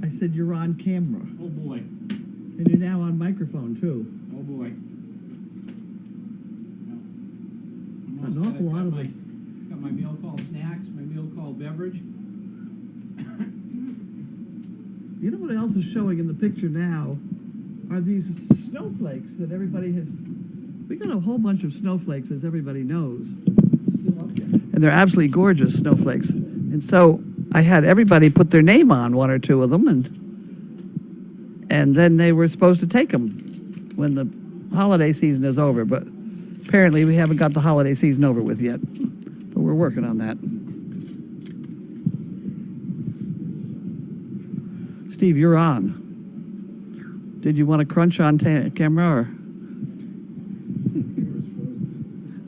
I said you're on camera. Oh, boy. And you're now on microphone, too. Oh, boy. An awful lot of us. Got my meal called snacks, my meal called beverage. You know what else is showing in the picture now are these snowflakes that everybody has. We got a whole bunch of snowflakes, as everybody knows. Still up there. And they're absolutely gorgeous snowflakes. And so I had everybody put their name on one or two of them, and then they were supposed to take them when the holiday season is over. But apparently we haven't got the holiday season over with yet. But we're working on that. Steve, you're on. Did you want to crunch on camera or?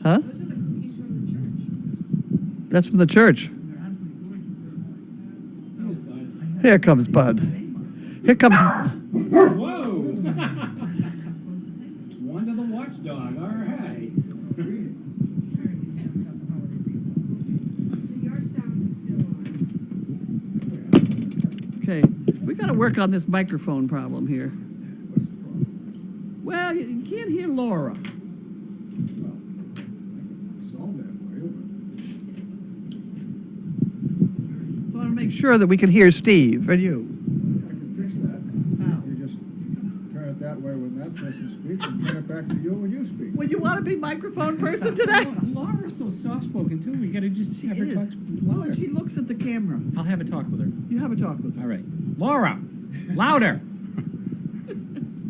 Huh? Those are the cookies from the church. That's from the church. Here comes Bud. Here comes. Whoa! One to the watchdog, all right. So your sound is still on. Okay, we got to work on this microphone problem here. What's the problem? Well, you can't hear Laura. Well, solve that for you. So I want to make sure that we can hear Steve and you. I can fix that. How? You just turn it that way when that person speaks and turn it back to you when you speak. Would you want to be microphone person today? Laura's so soft-spoken, too. We gotta just have her is. talk Oh, louder. she looks at the camera. I'll have a talk with her. You have a talk with her. All right. Laura, louder.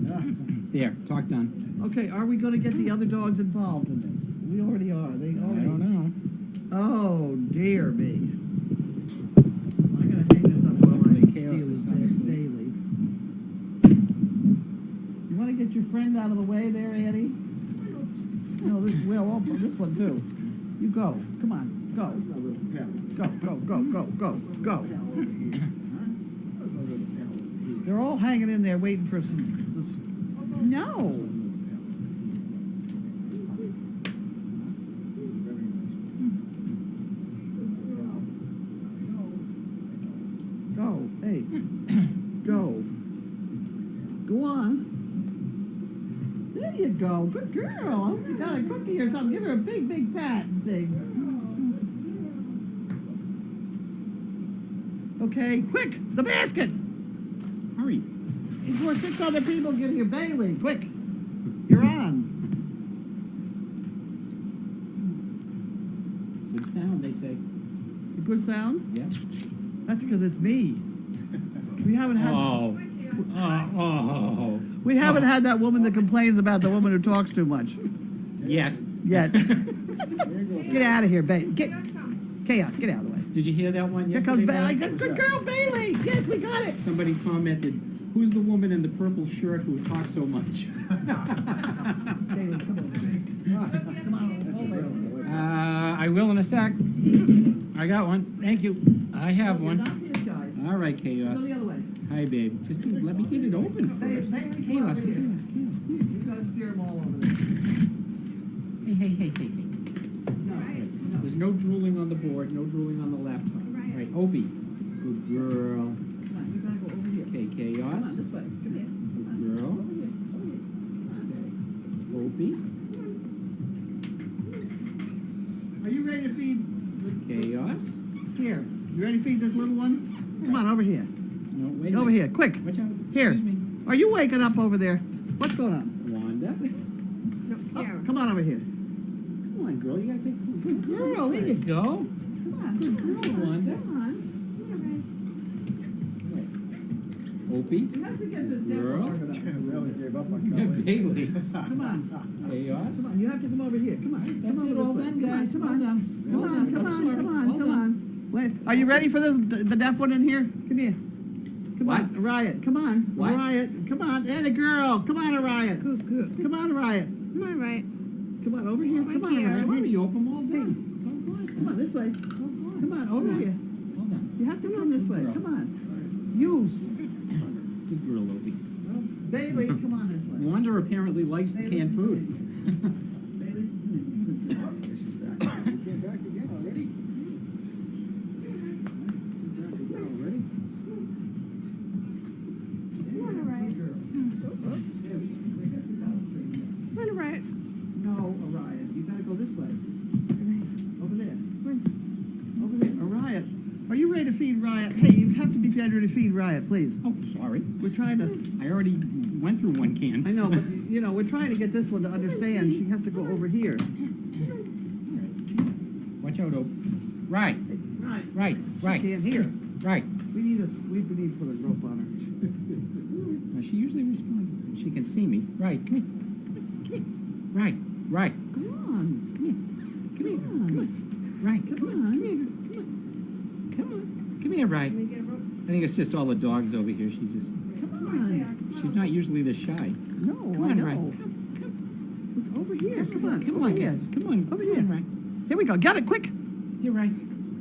Yeah. There, talk done. Okay, are we going to get the other dogs involved in this? We already are. They I already. don't know. Oh, dear me. I'm going to hang this up while I Hopefully deal chaos is with sound Miss asleep. Daly. You want to get your friend out of the way there, Annie? No, this Will. Oh, this one too. You go. Come on. Go. That's my little pal. Go. Go. Go. Go. Go. Go. Pal over here. Huh? That's my little pal over here. They're all hanging in there waiting for some. This. No. Go. Hey. Go. Go on. There you go. Good girl. I hope you got a cookie or something. Give her a big, big pat and thing. Okay, quick, the basket. Hurry. Before 6 other people get here, Bailey, quick. You're on. Good sound, they say. A good sound? Yeah. That's because it's me. We haven't had. Oh. Oh. We haven't had that woman that complains about the woman who talks too much Yes. yet. There you go. Get out of here, Bailey. Get chaos. Get out of the way. Did you hear that one Here yesterday? comes Bailey. Bob? Good girl, Bailey. Yes, we got it. Somebody commented, "Who's the woman in the purple shirt who talks so much?" Bailey, come on. Come on. I will in a sec. I got one. Thank you. I have You're one. not here, guys. All right, Go Chaos. the other way. Hi, babe. Just let me get it open Hey, first. Bailey, come Chaos, over here. chaos. You've got to steer them all over there. Hey. No. There's no drooling on the board, no drooling on the laptop. Right, Opie. Good girl. Come on, you gotta go over here. Okay, Come Chaos. on, this way. Come here. Come on. Girl. Over here. Over here. Come on. Opie. Are you ready to feed? Chaos. Here. You ready to feed this little one? Come on, over here. No, wait a Over minute. here, quick. Watch out. Here. Excuse me. Are you waking up over there? What's going on? Wanda. Oh, come on over here. Come on, girl. You gotta take. Good girl. There you go. Come on. Good girl, Wanda. Come on. Opie. You have to get this devil Girl. organized. I really gave up on college. Bailey. Come on. Chaos. Come on. You have to come over here. Come on. That's Come over it. All this way. done, guys. Come All on. done. Come All on. done. Come I'm on. sorry. Come on. All Come done. on. Wait. Are you ready for this? The deaf one in here? Come here. Come What? on, Riot. Come on. What? Riot. Come on. And a girl. Come on, Riot. Good. Come on, Riot. Am I right? Come on, over here. Come on, here. Riot. Sorry, you open them all done. It's all good. Come on, this way. It's all good. Come on, over here. Hold on. You have to come this way. Girl. Come on. Use. Good girl, Opie. Bailey, come on this way. Wanda apparently likes the canned food. Bailey. She's back. You came back again already? Back again already? had to feed Riot, please. Oh, sorry. We're trying to, I already went through one can. I know, but, you know, we're trying to get this one to understand. She has to go over here. Watch out, Ope. Right, Right. right, right, Can't hear. right. We need to put a rope on her. Now, she usually responds. She can see me. Right, come here. Come here. Right, right. Come on. Come here. Come here. Come on. Right. Come on. Come here. Come on. Come here, right. Can we get a rope? I think it's just all the dogs over here. She's just. Come on. She's not usually this shy. No, Come I on, know. right. Come. Over here. Come on. Come over on. here. Come on. Over Come here. on, right. Here we go. Got it quick. Here, right.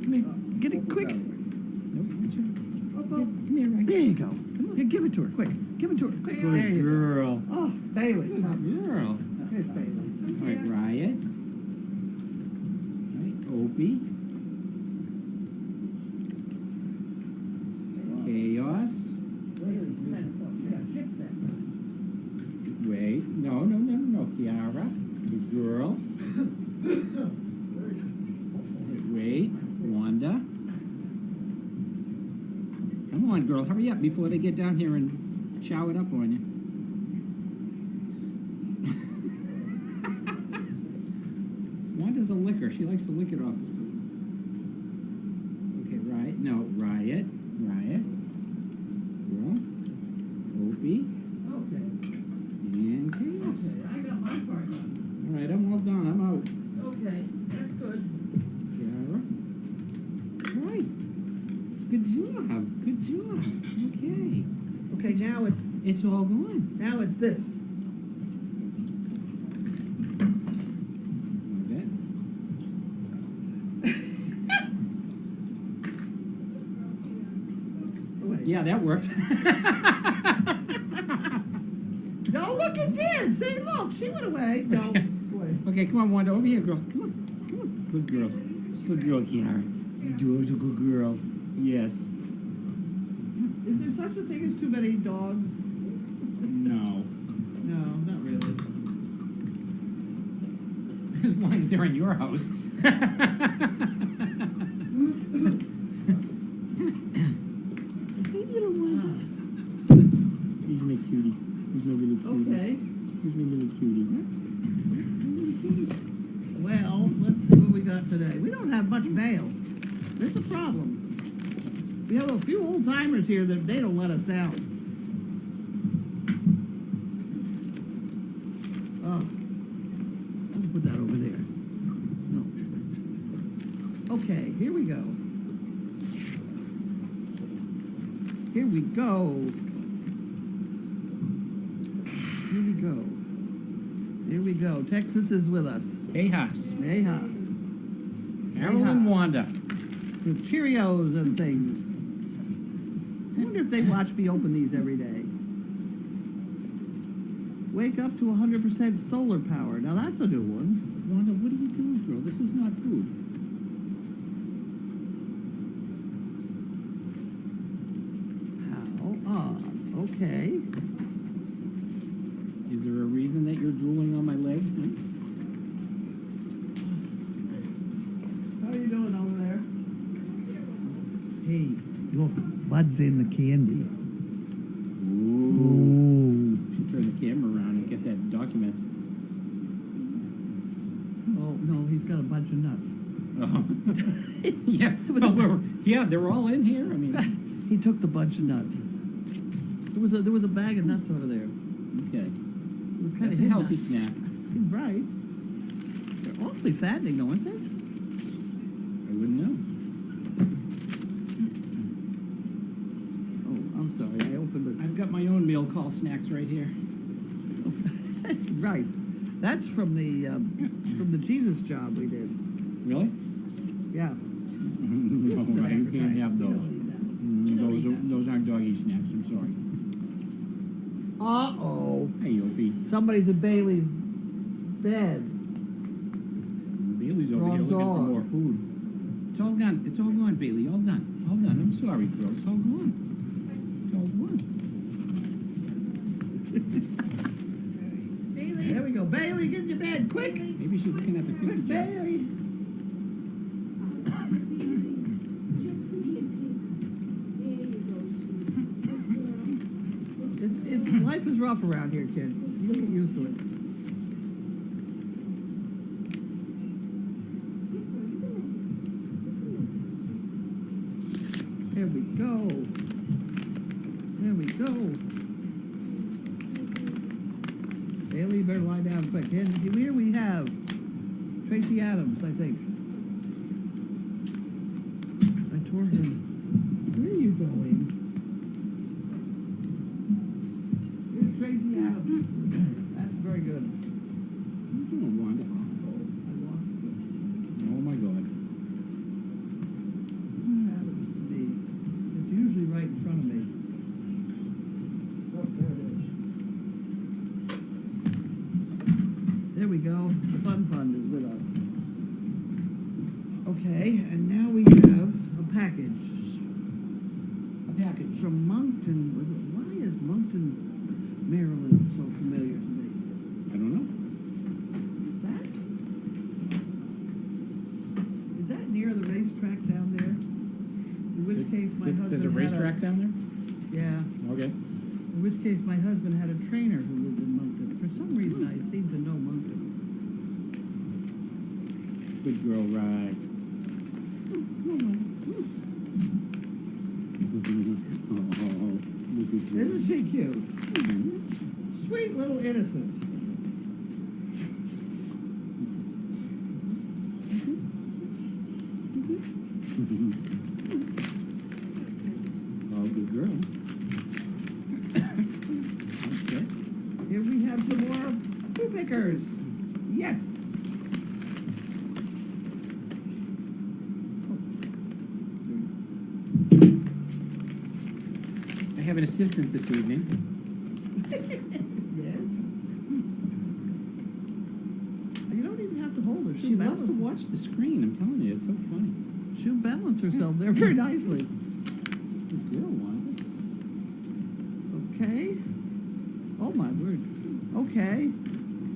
Come here. Get it quick. Nope. That's right. Here, come here, right. There you go. Come on. Here, give it to her. Quick. Give it to her. Quick. There Good you go. girl. Oh, Bailey. Good Come. girl. Here's Bailey. All right, Riot. Right, Opie. Chaos. Wait, no, Kiara. Good girl. Wait, Wanda. Come on, girl, hurry up before they get down here and chow it up on you. Wanda's a licker. She likes to lick it off the spoon. Okay, Riot. No, Riot. Girl. Opie. Okay. And Chaos. I got my part done. All right, I'm all done. I'm out. Okay, that's good. Kiara. Right. Good job. Good job. Okay. Okay, now It's all gone. it's this. Okay. Wait. Yeah, that worked. No, look, it did. See, look, she went away. No, wait. Okay, come on, Wanda. Over here, girl. Come on. Come on. Good girl. Good girl, Kiara. You're a good girl. Yes. Is there such a thing as too many dogs? No. No, not really. As long as they're in your house. Hey, little one. He's my cutie. He's my little cutie. Okay. He's my little cutie. Well, let's see what we got today. We don't have much mail. There's a problem. We have a few old timers here that they don't let us down. Oh. I'll put that over there. No. Okay, here we go. Here we go. Here we go. Here we go. Texas is with us. Tejas. Yeha. Harold and Wanda. With Cheerios and things. I wonder if they watch me open these every day. Wake up to 100% solar power. Now that's a new one. Wanda, what are you doing, girl? This is not food. How odd. Okay. Is there a reason that you're drooling on my leg? Huh? How are you doing over there? Hey, look, Bud's in the candy. Ooh. Ooh. Should turn the camera around and get that document. Oh, no, he's got a bunch of nuts. Oh. Yeah. Yeah, they're all in here. I mean, He took the bunch of nuts. There was a bag of nuts over there. okay. We kinda That's a hid healthy nuts. snack. Right. They're awfully fattening, though, aren't they? I wouldn't know. Oh, I'm sorry. I opened it. I've got my own meal call snacks right here. Right. That's from the Jesus job we did. Really? Yeah. No, you can't have You those. don't need that. Those aren't doggy snacks. I'm sorry. Uh-oh. Hey, Opie. Somebody's in Bailey's bed. Bailey's over Wrong here looking for dog. more food. It's all gone. It's all gone, Bailey. All done. All done. I'm sorry, girl. It's all gone. It's all gone. Bailey. There we go. Bailey, get in your bed, quick. Maybe she's looking at the cookie Quick, jar. Bailey. Life is rough around here, kid. You'll get used to it. There we go. There we go. Bailey, you better lie down quick. And here we have Tracy Adams, I think. I tore him. Where are you going? Here's Tracy Adams. That's very good. What are you doing, Wanda? I lost it. Oh my God. What happens to me? It's usually right in front of me. Oh, there it is. There we go. The Fun Fund is with us. Okay, and now we have a package. A package from Moncton. Why is Moncton, Maryland so familiar to me? I don't know. Is that near the racetrack down there? In which case my husband There's a had racetrack down there? Yeah. Okay. In which case my husband had a trainer who lived in Moncton. For some reason I seem to know Moncton. Good girl ride. Oh, look at you. Isn't she cute? Sweet little innocence. Oh, good girl. Okay. Here we have some more poo pickers. Yes. I have an assistant this evening. Yes. You don't even have to hold her. She loves to watch the screen. I'm telling you, it's so funny. She'll balance herself there very nicely. Good girl, Wanda. Okay. Oh my word. Okay.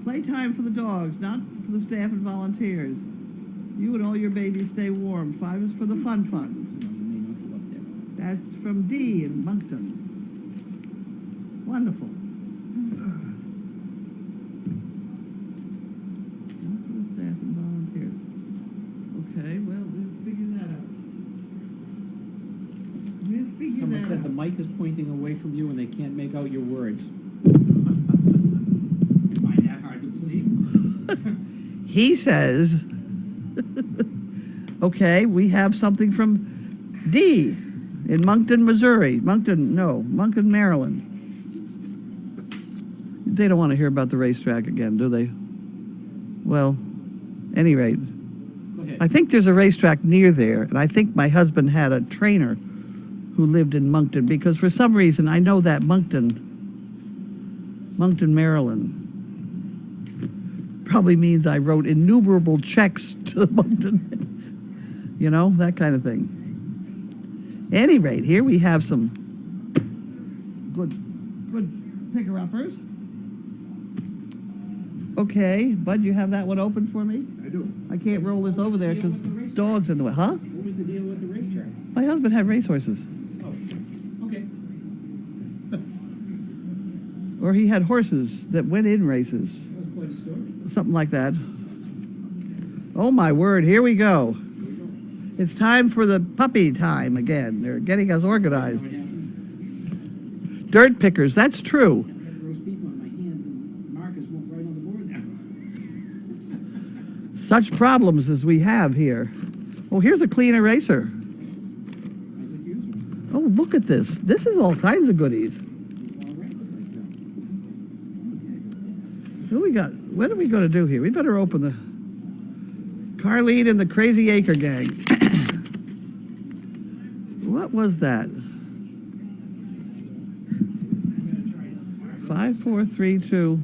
Playtime for the dogs, not for the staff and volunteers. You and all your babies stay warm. 5 is for the Fun Fund. No, you may not go up there. That's from D in Moncton. Wonderful. Not for the staff and volunteers. Okay, well, we'll figure that out. We'll figure Someone that said out. the mic is pointing away from you and they can't make out your words. You find that hard to believe? He says, okay, we have something from D in Moncton, Missouri. Moncton, Maryland. They don't want to hear about the racetrack again, do they? Well, any rate, Go ahead. I think there's a racetrack near there, and I think my husband had a trainer who lived in Moncton, because for some reason I know that Moncton, Maryland, probably means I wrote innumerable checks to the Moncton, you know, that kind of thing. Any rate, here we have some good picker-uppers. Okay, Bud, you have that one open for me? I do. I can't roll this over there because dogs in the way. Huh? What was the deal with the racetrack? My husband had racehorses. Oh, okay. Or he had horses that went in races. That was quite a story. Something like that. Oh my word, here we go. It's time for the puppy time again. They're getting us organized. What happened? Dirt pickers, that's true. I've got roast beef on my hands and Marcus won't write on the board now. Such problems as we have here. Oh, here's a clean eraser. I just used one. Oh, look at this. This is all kinds of goodies. All right, like that. Who we got? What are we going to do here? We better open the Carlene and the Crazy Acre Gang. What was that? 5432.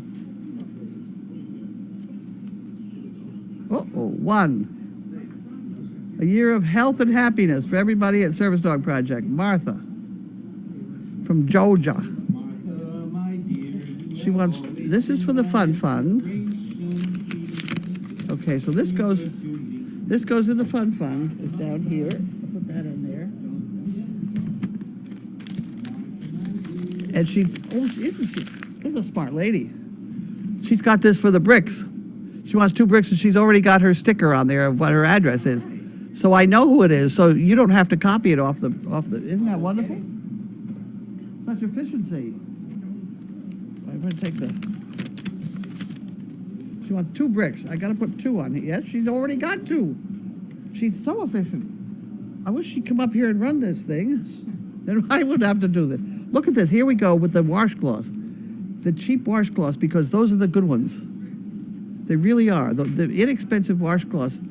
Uh-oh, 1. A year of health and happiness for everybody at Service Dog Project. Martha from Georgia. Martha, my dear, She wants, this is for the Fun Fund. Okay, so this goes in the Fun Fund. It's down here. I'll put that in there. And she, oh, isn't she? is a smart lady. She's got this for the bricks. She wants 2 bricks, and she's already got her sticker on there of what her address is. So I know who it is, so you don't have to copy it off the. Isn't that wonderful? Such efficiency. I'm going to take the. She wants 2 bricks. I got to put 2 on it. Yes, she's already got 2. She's so efficient. I wish she'd come up here and run this thing. Then I wouldn't have to do this. Look at this. Here we go with the washcloths. The cheap washcloths, because those are the good ones. They really are. The inexpensive washcloths,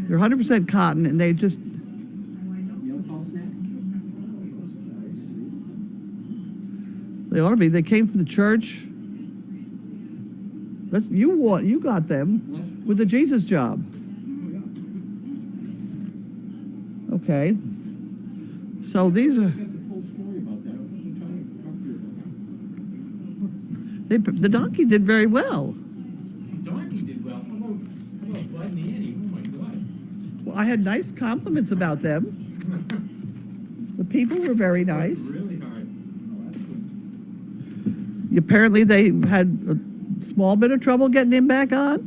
they're 100% cotton, and they just... They ought to be. They came from the church. You got them with the Jesus job. Okay. So these are... The donkey did very well. Donkey did well. How about Bud and Annie? Oh my God. Well, I had nice compliments about them. The people were very nice. Really hard. Apparently, they had a small bit of trouble getting him back on.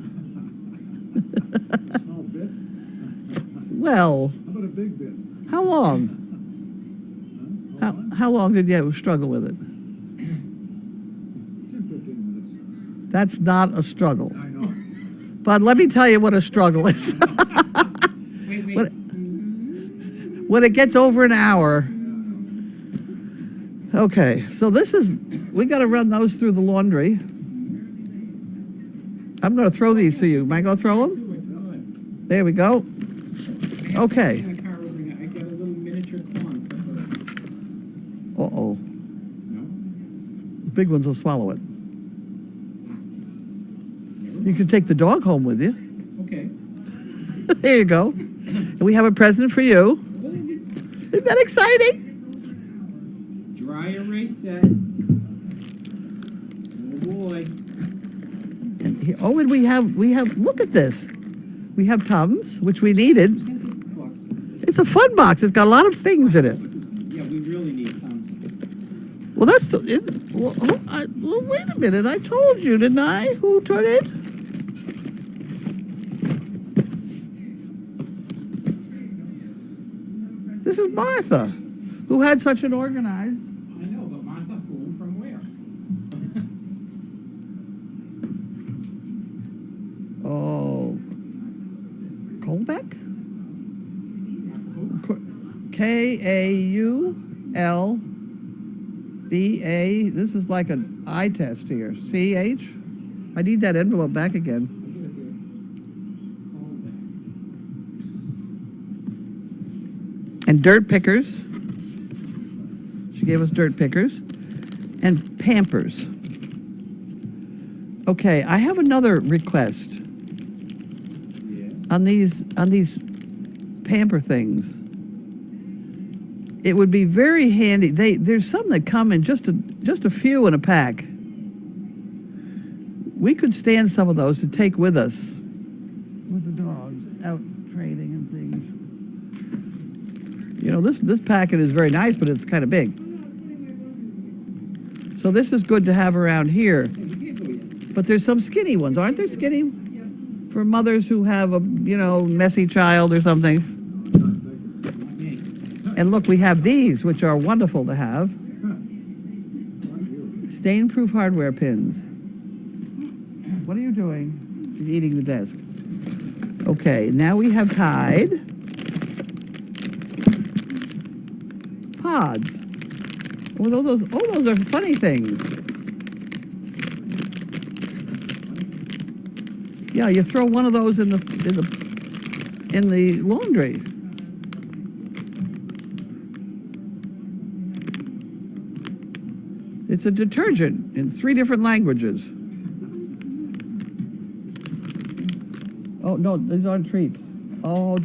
Small bit? Well, How about a big bit? how long? How long did you struggle with it? 10, 15 minutes. That's not a struggle. I know. But let me tell you what a struggle is. Wait. When, when it gets over an hour. Okay, so we got to run those through the laundry. I'm going to throw these to you. Am I going to throw them? There we go. Okay. I got a little miniature corn. Uh-oh. No? The big ones will swallow it. You can take the dog home with you. Okay. There you go. And we have a present for you. Isn't that exciting? Dry erase set. Oh boy. And we have, look at this. We have Tums, which we needed. It's a fun box. It's got a lot of things in it. Yeah, we really need some. Well, well, wait a minute. I told you, didn't I? Who took it? This is Martha, who had such an organized. I know, but Martha, who from where? Oh, Colbeck? Who? Kaulba. This is like an eye test here. CH. I need that envelope back again. And dirt pickers. She gave us dirt pickers. And Pampers. Okay, I have another request Yes. on these pamper things. It would be very handy. There's some that come in just a few in a pack. We could stand some of those to take with us with the dogs out training and things. You know, this packet is very nice, but it's kind of big. So this is good to have around here. But there's some skinny ones, aren't there? Skinny for mothers who have a messy child or something. And look, we have these, which are wonderful to have. Stain-proof hardware pins. What are you doing? She's eating the desk. Okay, now we have Tide. Pods. Oh, those are funny things. Yeah, you throw one of those in the laundry. It's a detergent in 3 different languages. Oh, no, these aren't treats. Oh,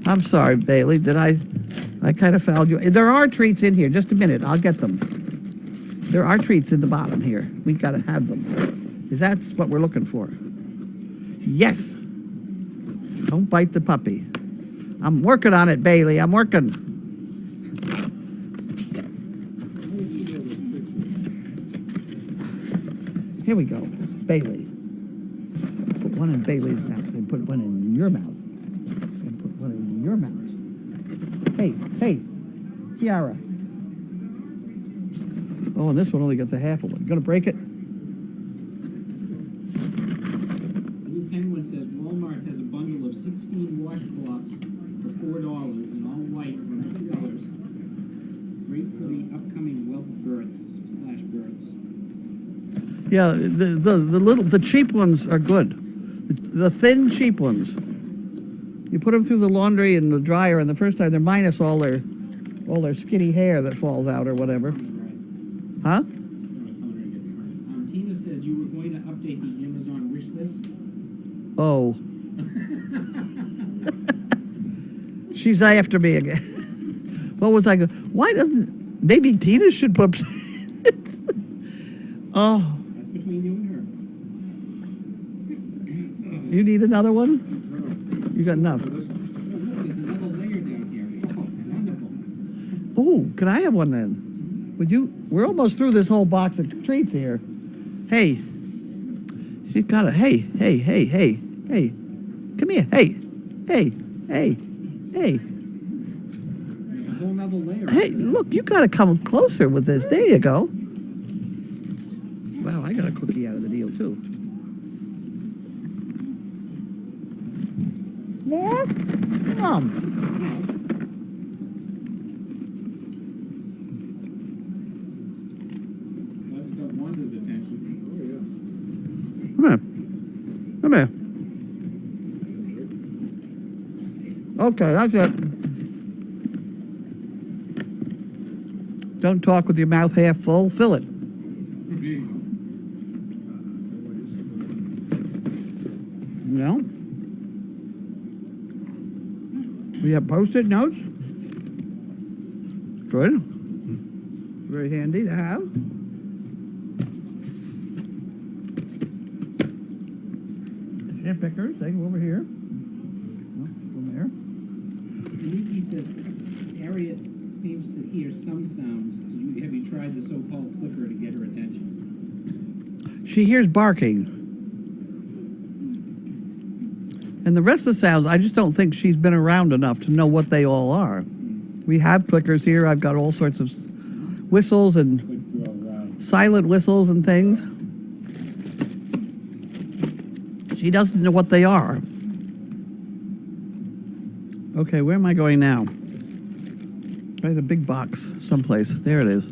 I'm sorry, Bailey. I kind of fouled you. There are treats in here. Just a minute. I'll get them. There are treats in the bottom here. We've got to have them. That's what we're looking for. Yes. Don't bite the puppy. I'm working on it, Bailey. I'm working. Here we go. Bailey. Put one in Bailey's mouth and put one in your mouth. And put one in your mouth. Hey, Kiara. Oh, and this one only gets a half of one. Gonna break it? Blue Penguin says Walmart has a bundle of 16 washcloths for $4 and all white from the colors. Great for the upcoming whelp births/births. Yeah, the cheap ones are good. The thin cheap ones. You put them through the laundry and the dryer, and the first time they're minus all their skinny hair that falls out or whatever. Right. Huh? I was telling her to get started. Tina says you were going to update the Amazon wish list. Oh. She's after me again. What was I going? Why doesn't maybe Tina should put? Oh, That's between you and her. you need another one? You got enough. Oh, look, there's another layer down here. Oh, wonderful. Oh, can I have one then? Would you? We're almost through this whole box of treats here. Hey, she's got a hey. Come here. Hey. There's a whole nother layer. Hey, look, you got to come closer with this. There you go. Wow, I got a cookie out of the deal too. More? Mom. That's got Wanda's attention. Come here. Okay, that's it. Don't talk with your mouth half full. Fill it. No. We have Post-it notes. Good. Very handy to have. Chip pickers, they go over here. From there. Nikki says Harriet seems to hear some sounds. Have you tried the so-called clicker to get her attention? She hears barking. And the rest of the sounds, I just don't think she's been around enough to know what they all are. We have clickers here. I've got all sorts of whistles and Good girl, right. silent whistles and things. She doesn't know what they are. Okay, where am I going now? There's a big box someplace. There it is.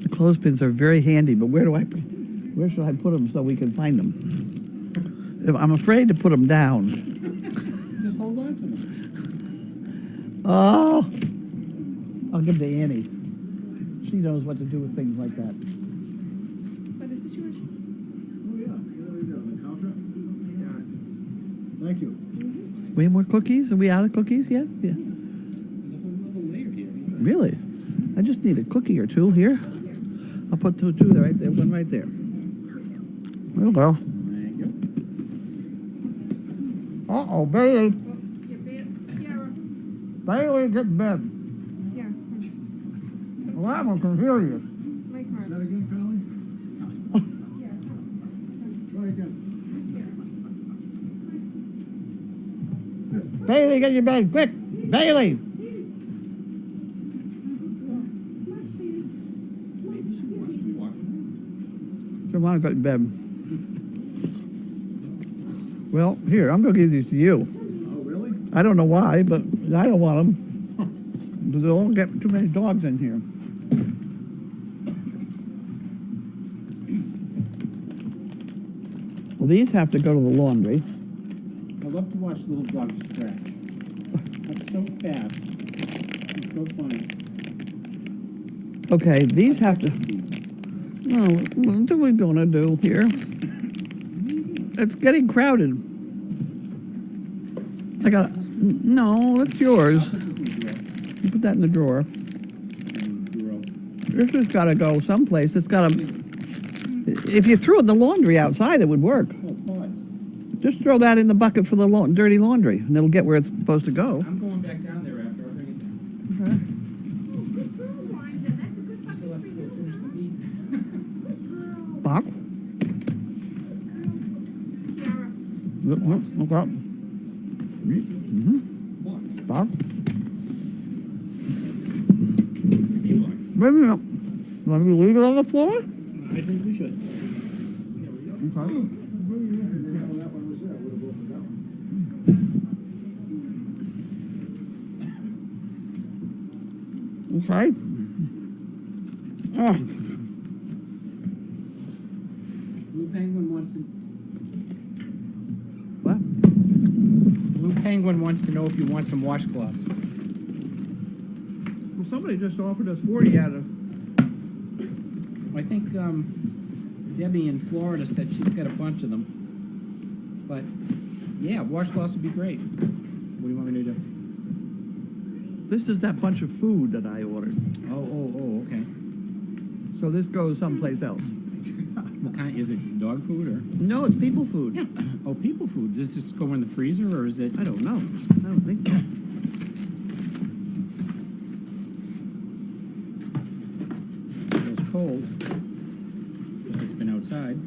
The clothespins are very handy, but where should I put them so we can find them? I'm afraid to put them down. Just hold on to them. Oh, I'll give to Annie. She knows what to do with things like that. But is this yours? Oh, yeah. What do we got? The counter? Yeah. Thank you. We have more cookies? Are we out of cookies yet? Yeah. There's a whole other layer here. Really? I just need a cookie or two here. I'll put two there, right there, one right there. Well, well. Thank you. Uh-oh, Bailey. Yeah. Bailey, get in bed. Yeah. Well, that one can hear you. My Is card. that again, Pally? Try again. Bailey, get in your bed, quick. Bailey. Maybe she wants to walk. Come on, get in bed. Well, here, I'm going to give these to you. Oh, really? I don't know why, but I don't want them. Because they'll all get too many dogs in here. Well, these have to go to the laundry. I love to watch little dogs scratch. That's so fast. It's so funny. Okay, these have to... Oh, what are we going to do here? It's getting crowded. I got to... No, that's yours. I'll put this in the drawer. You put that in the drawer. This has got to go someplace. It's got to... If you threw it in the laundry outside, it would work. Oh, pause. Just throw that in the bucket for the dirty laundry, and it'll get where it's supposed to go. I'm going back down there after. I'll bring it down. Good girl, Wanda. That's a good I still have to puppy go for you. finish the meat. Box? Yara. Yep, yep, okay. Mm-hmm. Box. Box? Big box. Wait a minute. Let me leave it on the floor? I think we should. Okay. That one was there, I would've opened that one. Okay. Oh, Blue Penguin wants to. what? Blue Penguin wants to know if you want some washcloths. Well, somebody just offered us 40 out of. I think Debbie in Florida said she's got a bunch of them. But yeah, washcloths would be great. What do you want me to do? This is that bunch of food that I ordered. Oh, okay. So this goes someplace else. What kind? Is it dog food or? No, it's people food. Yeah. Oh, people food. Does this go in the freezer or is it? I don't know. I don't think so. It's cold. Because it's been outside.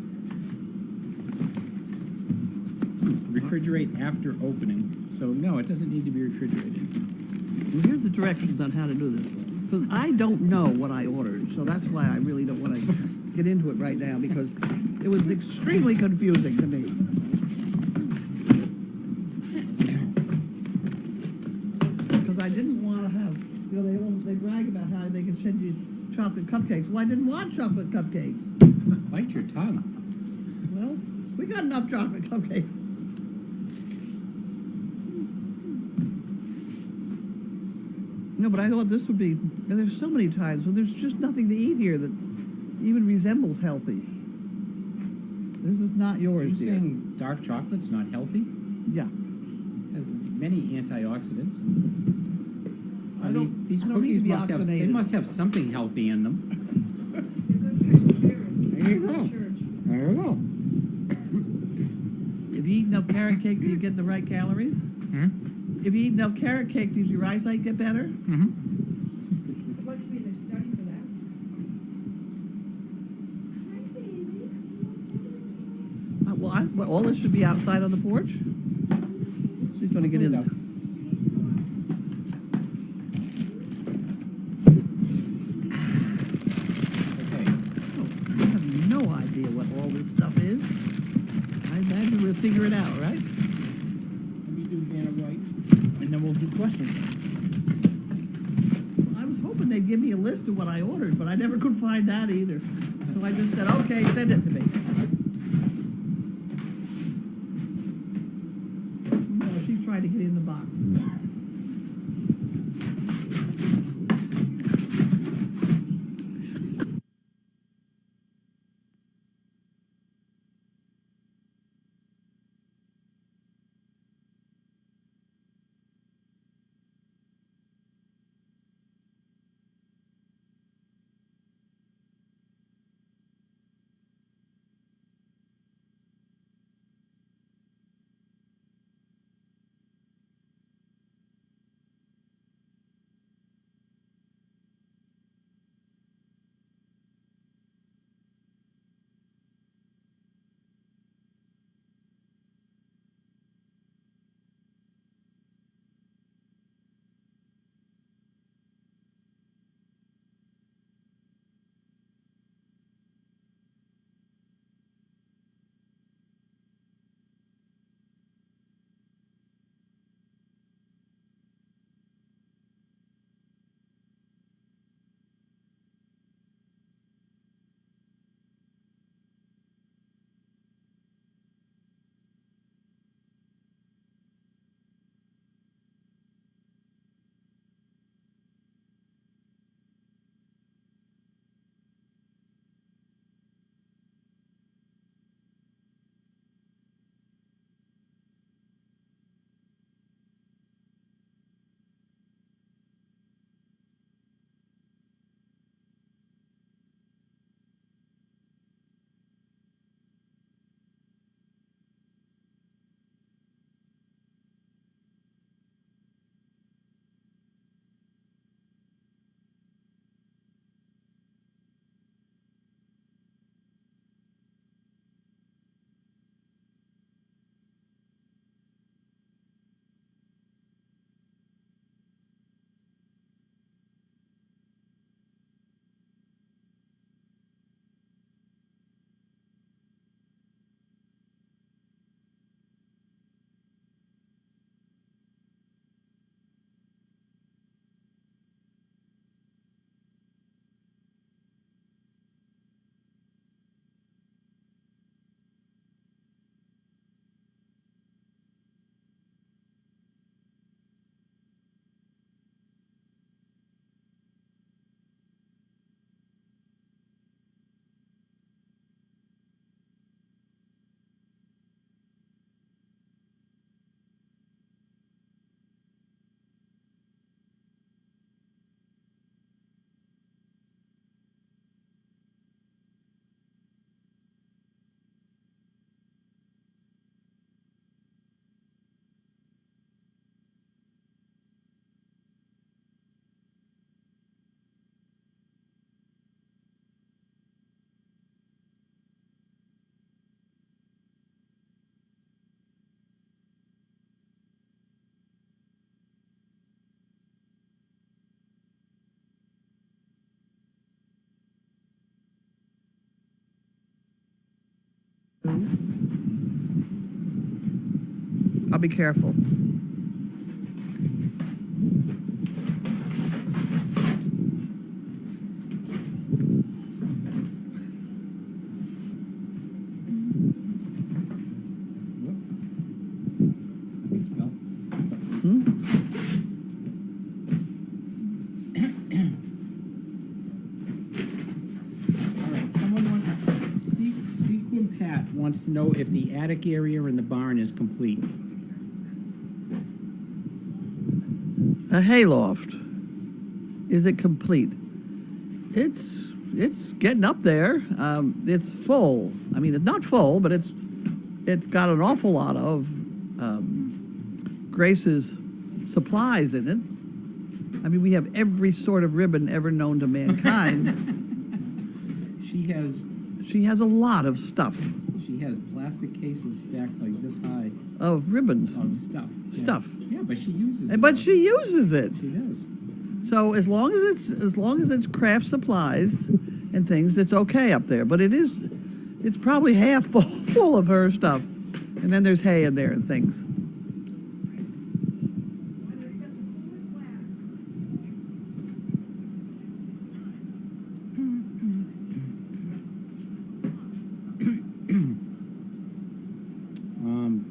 Refrigerate after opening. So no, it doesn't need to be refrigerated. Well, here's the directions on how to do this. Because I don't know what I ordered, so that's why I really don't want to get into it right now, because it was extremely confusing to me. Because I didn't want to have, you know, they brag about how they can send you chocolate cupcakes. Well, I didn't want chocolate cupcakes. Bite your tongue. Well, we got enough chocolate cupcakes. No, but I thought this would be, there's so many times when there's just nothing to eat here that even resembles healthy. This is not Are you yours, dear. saying dark chocolate's not healthy? Yeah. Has many antioxidants. I don't- These I don't need cookies to be must have, they oxygenated. must have something healthy in them. They're good for your spirit. There you go. Church. There you go. If you eat enough carrot cake, do you get the right calories? Hmm? If you eat enough carrot cake, does your eyesight get better? Mm-hmm. I'd like to be in a study for that. Well, all this should be outside on the porch? She's going to get in there. Okay. I have no idea what all this stuff is. I imagine we'll figure it out, right? Let me do Vanna White, and then we'll do questions. I was hoping they'd give me a list of what I ordered, but I never could find that either. So I just said, okay, send it to me. No, she tried to get in the box. Who? I'll be careful. I think so. Hmm? All right, someone wants, Sequin Pat wants to know if the attic area in the barn is complete. A hayloft. Is it complete? It's getting up there. It's full. I mean, it's not full, but it's got an awful lot of Grace's supplies in it. I mean, we have every sort of ribbon ever known to mankind. She has She has a lot of stuff plastic cases stacked like this high of ribbons. of stuff. Yeah. Stuff. Yeah, but she uses it. But she uses it. She does. So as long as it's craft supplies and things, it's okay up there. But it's probably half full of her stuff, and then there's hay in there and things. And it's got the coolest laugh.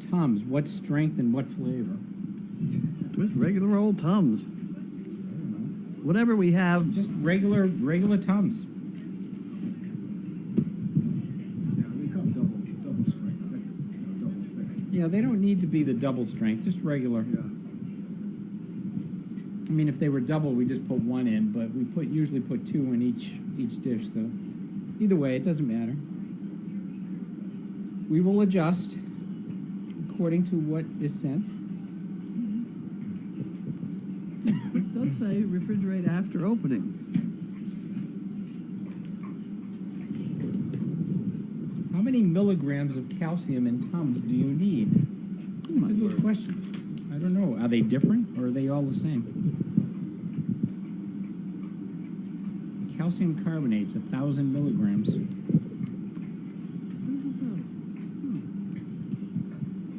Tums, what strength and what flavor? Just regular old Tums. Whatever we have. Just regular Tums. Yeah, they come double strength, double thick. Yeah, they don't need to be the double strength, just regular. Yeah. I mean, if they were double, we just put one in, but we usually put two in each dish, so either way, it doesn't matter. We will adjust according to what is sent. It does say refrigerate after opening. How many milligrams of calcium in Tums do you need? That's a good question. I don't know. Are they different or are they all the same? Calcium carbonate's 1,000 milligrams.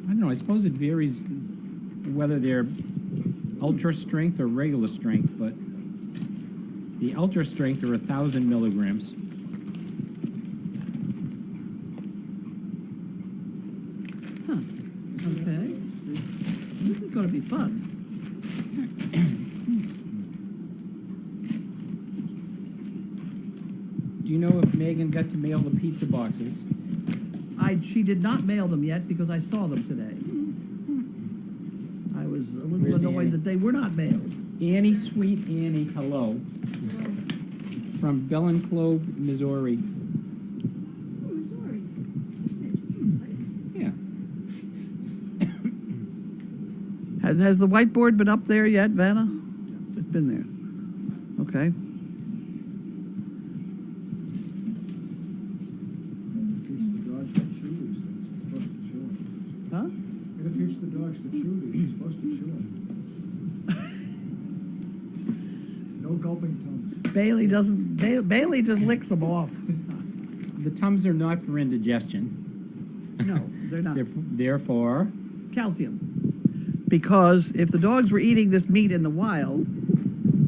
I don't know. I suppose it varies whether they're ultra strength or regular strength, but the ultra strength are 1,000 milligrams. Huh. Okay. This is going to be fun. Do you know if Megan got to mail the pizza boxes? She did not mail them yet because I saw them today. I was a little Where's annoyed Annie? that they were not mailed. Annie, sweet Annie, hello. From Bellenclove, Missouri. Oh, Missouri. Isn't it a cute place? Yeah. Has the whiteboard been up there yet, Vanna? It's been there. Okay. Teach the dogs to chew these. You're supposed to chew them. You're supposed to chew them. No gulping Tums. Bailey doesn't. Bailey just licks them off. The Tums are not for indigestion. No, they're not. They're for Calcium. Because if the dogs were eating this meat in the wild,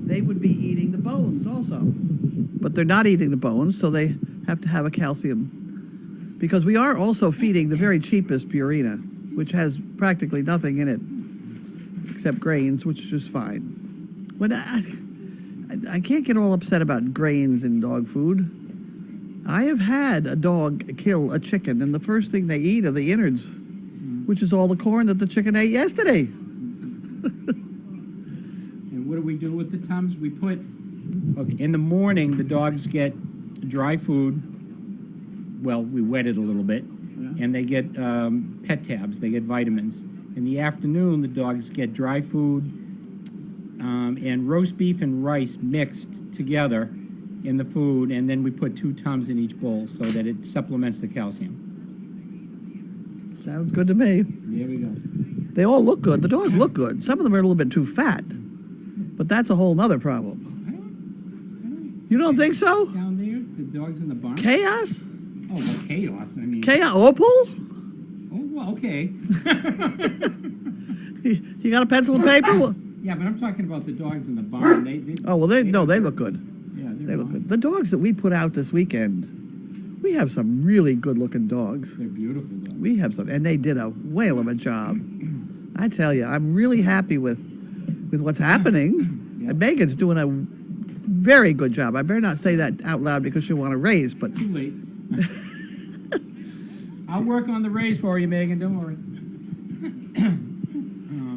they would be eating the bones also. But they're not eating the bones, so they have to have a calcium. Because we are also feeding the very cheapest Purina, which has practically nothing in it except grains, which is just fine. When I can't get all upset about grains in dog food. I have had a dog kill a chicken, and the first thing they eat are the innards, which is all the corn that the chicken ate yesterday. And what do we do with the Tums? We put, okay, in the morning, the dogs get dry food. Well, we wet it a little bit. Yeah. And they get pet tabs, they get vitamins. In the afternoon, the dogs get dry food and roast beef and rice mixed together in the food, and then we put 2 Tums in each bowl so that it supplements the calcium. Sounds good to me. There we go. They all look good. The dogs look good. Some of them are a little bit too fat, but that's a whole nother problem. I don't You don't think so? down there, the dogs in the barn. Chaos? Oh, well, chaos, I mean. Chaos, Opal? Oh, well, okay. You got a pencil and paper? Well, Yeah, but I'm talking about the dogs in the barn. They oh, well, they look good. Yeah, They look good. The dogs that we put out this weekend, we have some really good-looking dogs. They're beautiful dogs. We have some, and they did a whale of a job. I tell you, I'm really happy with what's happening. Yeah. And Megan's doing a very good job. I better not say that out loud because she'll want to raise, but Too late. I'll work on the raise for you, Megan. Don't worry.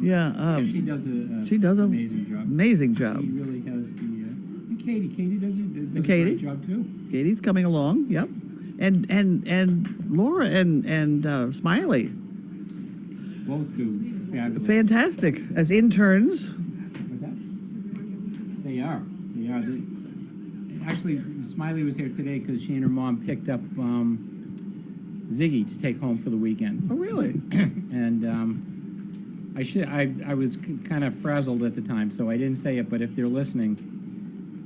yeah, She does a she does a amazing job. amazing job. She really has the. And Katie does a Katie? great job too. Katie's coming along. Yep, and Laura and Smiley, Both do fabulous. fantastic as interns. What's that? They are. They are. Actually, Smiley was here today because she and her mom picked up Ziggy to take home for the weekend. Oh, really? And I was kind of frazzled at the time, so I didn't say it. But if they're listening,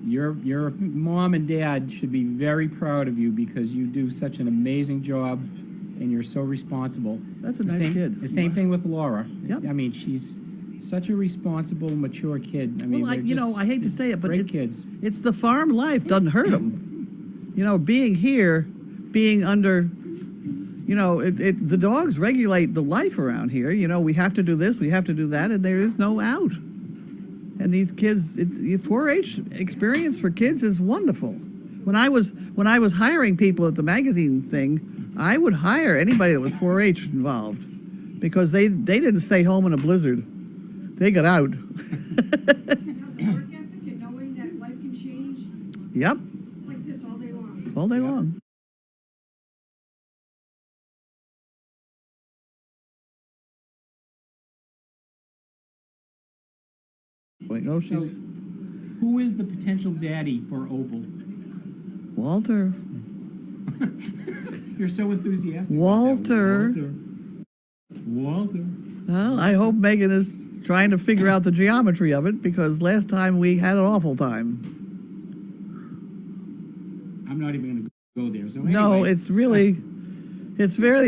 your mom and dad should be very proud of you because you do such an amazing job, and you're so responsible. That's a nice kid. The same thing with Laura. Yep. I mean, she's such a responsible, mature kid. I mean, Well, they're I hate to say it, but great kids. it's the farm life doesn't hurt them. You know, being here, being under, you know, the dogs regulate the life around here. You know, we have to do this, we have to do that, and there is no out. And these kids, 4-H experience for kids is wonderful. When I was hiring people at the magazine thing, I would hire anybody that was 4-H involved because they didn't stay home in a blizzard. They got out. Have the work ethic and knowing that life can change Yep, like this all day long. all day long. Wait, no, So, she's who is the potential daddy for Opal? Walter. You're so enthusiastic. Walter. Walter. Well, I hope Megan is trying to figure out the geometry of it because last time we had an awful time. I'm not even going to go there. So anyway, No, it's really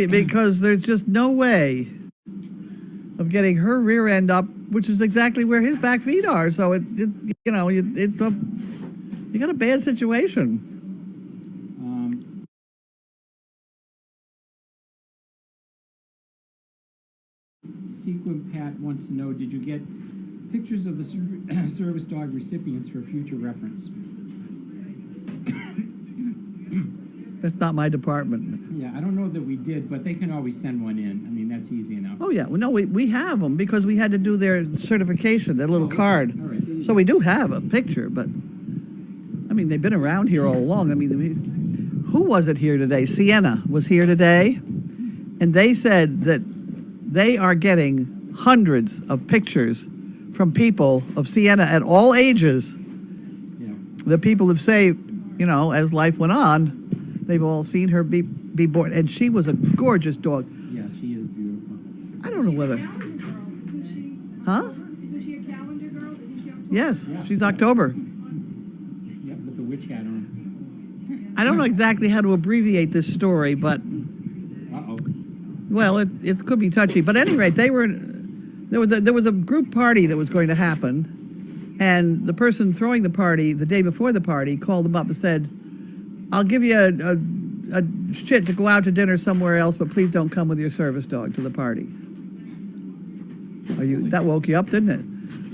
because there's just no way of getting her rear end up, which is exactly where his back feet are. So you got a bad situation. Sequin Pat wants to know, did you get pictures of the service dog recipients for future reference? That's not my department. Yeah, I don't know that we did, but they can always send one in. I mean, that's easy enough. Oh yeah, well, no, we have them because we had to do their certification, their little Oh, okay. card. All right. So we do have a picture, but I mean, they've been around here all along. I mean, who was it here today? Sienna was here today, and they said that they are getting hundreds of pictures from people of Sienna at all ages. Yeah. The people have say, you know, as life went on, they've all seen her be born, and she was a gorgeous dog. Yeah, she is beautiful. I don't know She's whether, a calendar girl, isn't she? huh? Isn't she a calendar girl? Isn't she October? Yes, Yeah. she's October. Yep, with the witch hat on. I don't know exactly how to abbreviate this story, but Uh-oh. well, it could be touchy. But at any rate, there was a group party that was going to happen, and the person throwing the party the day before the party called them up and said, "I'll give you a shit to go out to dinner somewhere else, but please don't come with your service dog to the party." That woke you up, didn't it?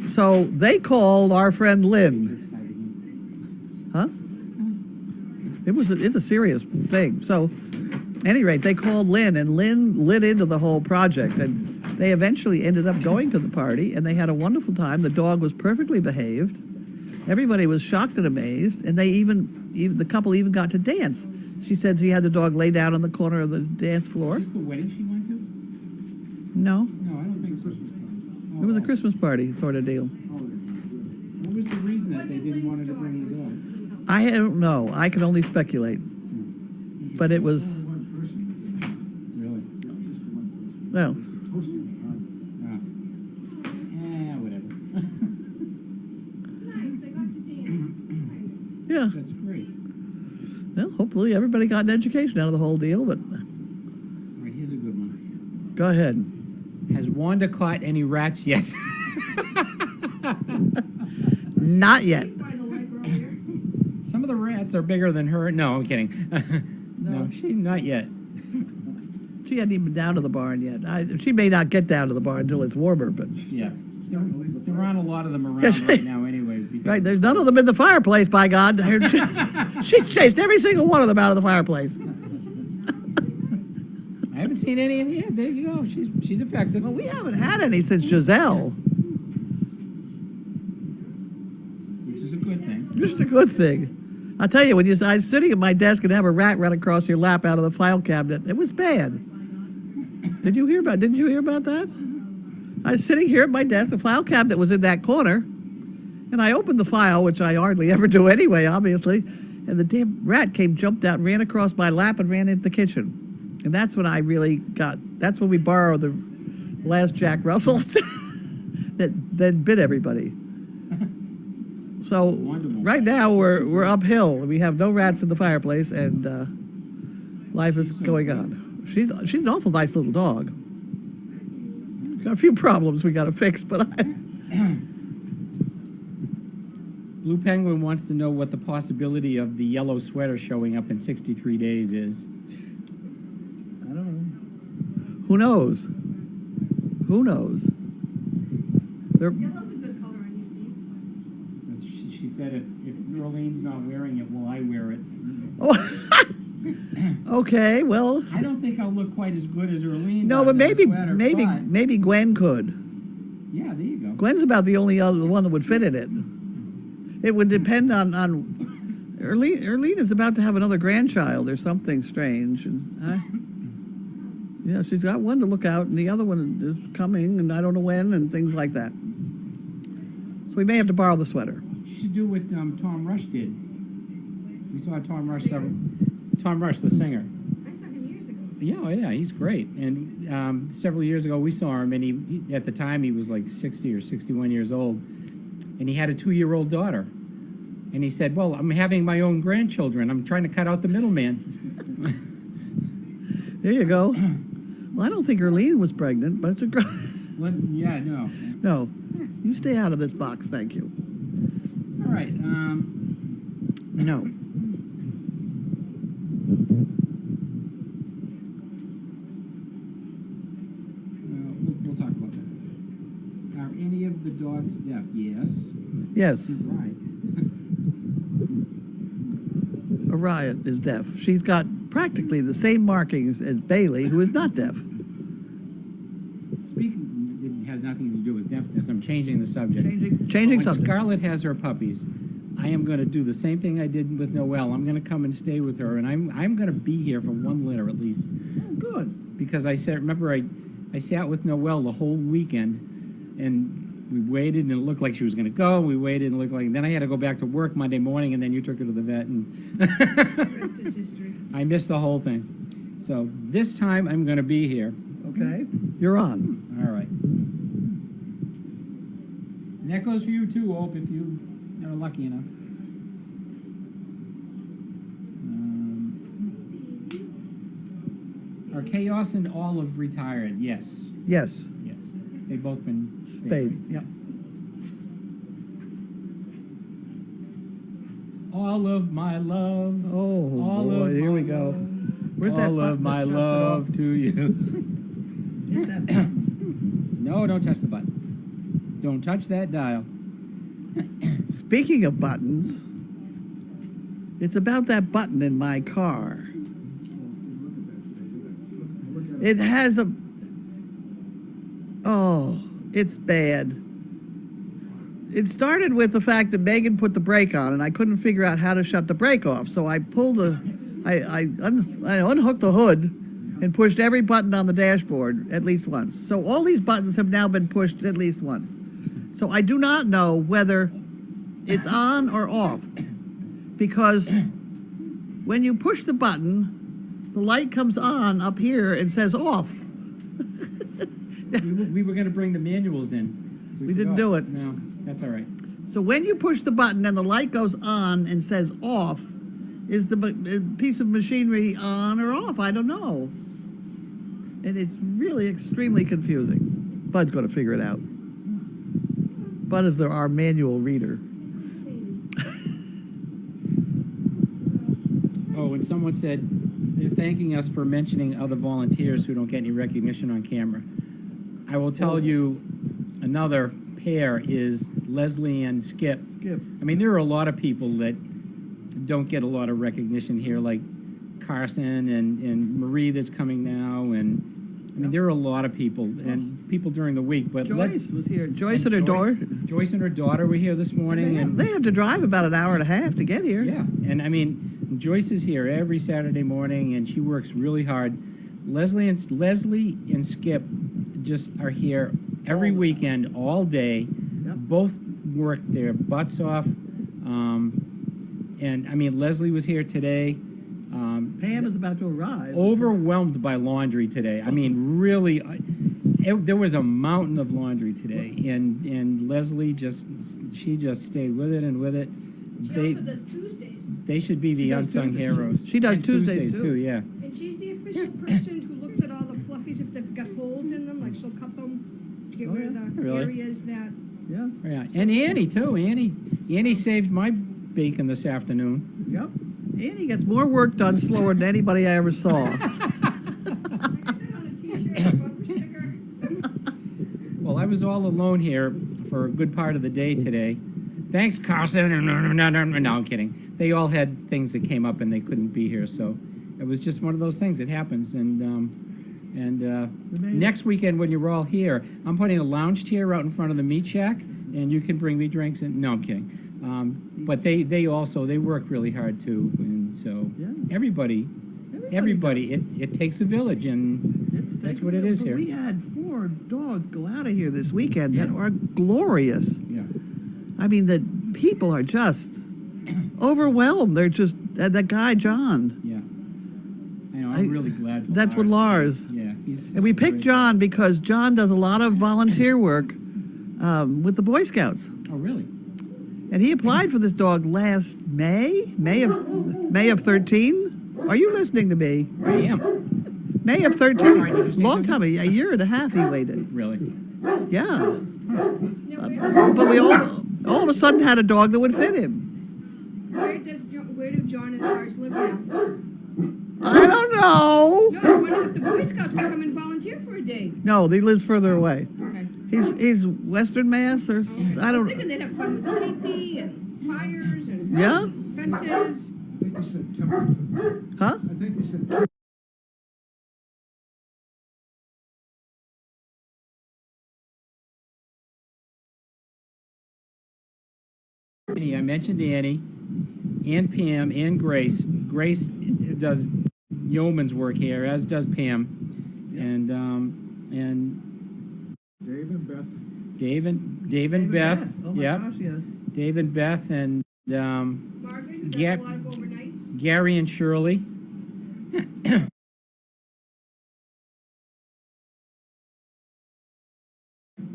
So they called our friend Lynn. Huh? It's a serious thing. So, at any rate, they called Lynn, and Lynn lit into the whole project, and they eventually ended up going to the party, and they had a wonderful time. The dog was perfectly behaved. Everybody was shocked and amazed, and the couple even got to dance. She said she had the dog lay down on the corner of the dance floor. Is this the wedding she went to? No, No, I don't think so. it was a Christmas party sort of deal. What was the reason that they didn't want her to bring the dog? I don't know. I can only speculate. But it was, Really? well, Whatever. Nice, they got to dance. Nice. yeah. That's great. Well, hopefully everybody got an education out of the whole deal, but All right, here's a good one. go ahead. Has Wanda caught any rats yet? Not yet. Find the white girl here. Some of the rats are bigger than her. No, I'm kidding. No, she not yet. She hadn't even been down to the barn yet. She may not get down to the barn until it's warmer, but Yeah. There aren't a lot of them around Yes, right now anyway. Because right, there's none of them in the fireplace, by God. She chased every single one of them out of the fireplace. I haven't seen any in here. There you go. She's effective. Well, we haven't had any since Giselle. Which is a good thing. Just a good thing. I'll tell you, when I was sitting at my desk and have a rat run across your lap out of the file cabinet, it was bad. Didn't you hear about that? I was sitting here at my desk, the file cabinet was in that corner, and I opened the file, which I hardly ever do anyway, obviously, and the damn rat jumped out, ran across my lap, and ran into the kitchen. And that's when that's when we borrowed the last Jack Russell that then bit everybody. So Wonderful. right now we're uphill. We have no rats in the fireplace, and life is going on. She's an awful nice little dog. Got a few problems we got to fix, but Blue Penguin wants to know what the possibility of the yellow sweater showing up in 63 days is. I don't know. who knows? Who knows? Yellow's a good color on you, Steve. She said if Earlene's not wearing it, will I wear it? Oh, okay. Well, I don't think I'll look quite as good as Earlene no, does but in a sweater, but maybe Gwen could. yeah, there you go. Gwen's about the only other one that would fit in it. It would depend on Earlene is about to have another grandchild or something strange, and she's got one to look out, and the other one is coming, and I don't know when, and things like that. So we may have to borrow the sweater. You should do what Tom Rush did. We saw Tom Rush the singer. I saw him years ago. Yeah, he's great. And several years ago, we saw him, and he at the time he was like 60 or 61 years old, and he had a 2-year-old daughter. And he said, "Well, I'm having my own grandchildren. I'm trying to cut out the middleman." There you go. Well, I don't think Earlene was pregnant, but it's a Well, yeah, no. no. You stay out of this box, thank you. All right. No. We'll talk about that. Are any of the dogs deaf? Yes. Yes, You're right. Orion is deaf. She's got practically the same markings as Bailey, who is not deaf. Speaking, it has nothing to do with deafness. I'm changing the subject. Changing When subject. Scarlett has her puppies, I am going to do the same thing I did with Noelle. I'm going to come and stay with her, and I'm going to be here for one litter at least. Good. Because I sat with Noelle the whole weekend, and we waited, and it looked like she was going to go. We waited, and it looked like. Then I had to go back to work Monday morning, and then you took her to the vet, and The rest is history. I missed the whole thing. So this time I'm going to be here. Okay. You're on. All right. And that goes for you too, Hope, if you are lucky enough. Are Chaos and Olive retired? Yes. Yes. Yes. They've both been Spade. Yep. All of my love. Oh, all boy, of here my we go. love, Where's that all of button my that shuts it love off? to you. Hit that button. No, don't touch the button. Don't touch that dial. Speaking of buttons, it's about that button in my car. It has a... Oh, it's bad. It started with the fact that Megan put the brake on, and I couldn't figure out how to shut the brake off. So I pulled I unhooked the hood and pushed every button on the dashboard at least once. So all these buttons have now been pushed at least once. So I do not know whether it's on or off, because when you push the button, the light comes on up here and says off. We were going to bring the manuals in. We didn't forgot. do it. No, that's all right. So when you push the button and the light goes on and says off, is the piece of machinery on or off? I don't know. And it's really extremely confusing. Bud's going to figure it out. Bud is our manual reader. Oh, and someone said they're thanking us for mentioning other volunteers who don't get any recognition on camera. I will tell you, another pair is Leslie and Skip. Skip. I mean, there are a lot of people that don't get a lot of recognition here, like Carson and Marie that's coming now, and I mean, there are a lot of people, and people during the week, but Joyce was here. Joyce and her daughter. Joyce and her daughter were here this morning, They have to drive about an hour and a half to get here. yeah, and I mean, Joyce is here every Saturday morning, and she works really hard. Leslie and Skip just are here every weekend, all day. Yep. Both work their butts off. And I mean, Leslie was here today. Pam is about to arrive. Overwhelmed by laundry today. I mean, really, there was a mountain of laundry today, and Leslie just stayed with it and with it. She also does Tuesdays. They should be the does unsung Tuesdays. heroes. She does And Tuesdays, too. Yeah. And she's the official person who looks at all the fluffies if they've got holes in them, like she'll cut them, get Oh, rid of yeah? the Really? areas that. Yeah. Yeah, and Annie too. Annie saved my bacon this afternoon. Yep. Annie gets more work done slower than anybody I ever saw. Put that on a t-shirt, a bumper sticker. Well, I was all alone here for a good part of the day today. Thanks, Carson. No, I'm kidding. They all had things that came up and they couldn't be here, so it was just one of those things. It happens, and next weekend when you're all here, I'm putting a lounge chair out in front of the meat shack, and you can bring me drinks. And no, I'm kidding. But they work really hard too, and so Yeah. everybody, it takes a village, and that's what it is here. We had 4 dogs go out of here this weekend that are glorious. Yeah. I mean, the people are just overwhelmed. They're just that guy John. Yeah. I know. I'm really glad for That's what Lars. Yeah, he's. And we picked great. John because John does a lot of volunteer work with the Boy Scouts, Oh, really? and he applied for this dog last May of 13. Are you listening to me? I am. May of Sorry, 13. did you say Long something? time, a year and a half he waited. Really? Yeah, Now, but we all of a sudden had a dog that would fit him. where do John and Lars live now? I don't know. No, I wonder if the Boy Scouts would come and volunteer for a day. No, he lives further away. Okay. He's Western Mass or I I was don't. thinking they'd have fun with the teepee and fires and Yeah? fences. I think you said Templeton. Huh? I think you said I mentioned Annie, and Pam, and Grace. Grace does yeoman's work here, as does Pam, and Dave and Beth. Dave and Beth. Oh my Yep. gosh, yeah. Dave and Beth, and Margaret, who does Yeah. a lot of overnights. Gary and Shirley.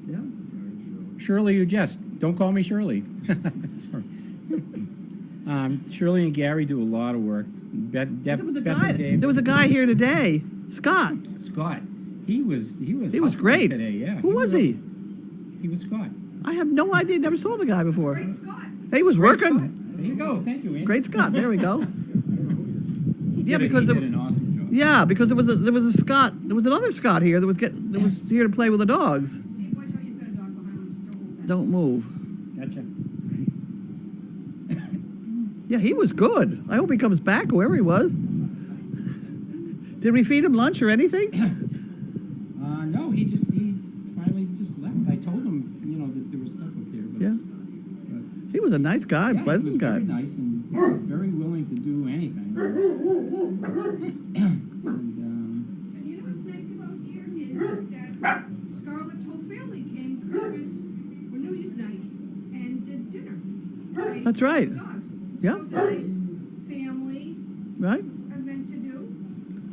Yeah. Shirley, you just don't call me Shirley. Sorry. Shirley and Gary do a lot of work. Beth There was, and Dave. there was a guy here today, Scott. Scott. He was He was hustling great. today. Yeah. Who was he? He was Scott. I have no idea. Never saw the guy before. Great Scott. He was working. There you go. Thank you, Andy. Great Scott. There we go. He Yeah, did because he the- did an awesome job. Yeah, because there was a Scott. There was another Scott here that was here to play with the dogs. Steve, watch out, you've got a dog behind him. Just don't hold that. Don't move. Gotcha. Yeah, he was good. I hope he comes back, whoever he was. Did we feed him lunch or anything? No, he finally just left. I told him, that there was stuff up here. But, Yeah. He was a nice guy, yeah, pleasant he was guy. very nice and very willing to do anything. And you know what's nice about here is that Scarlett's whole family came Christmas or New Year's night and did dinner. They That's right. fed the dogs. Yeah. So it was a nice family Right? event to do.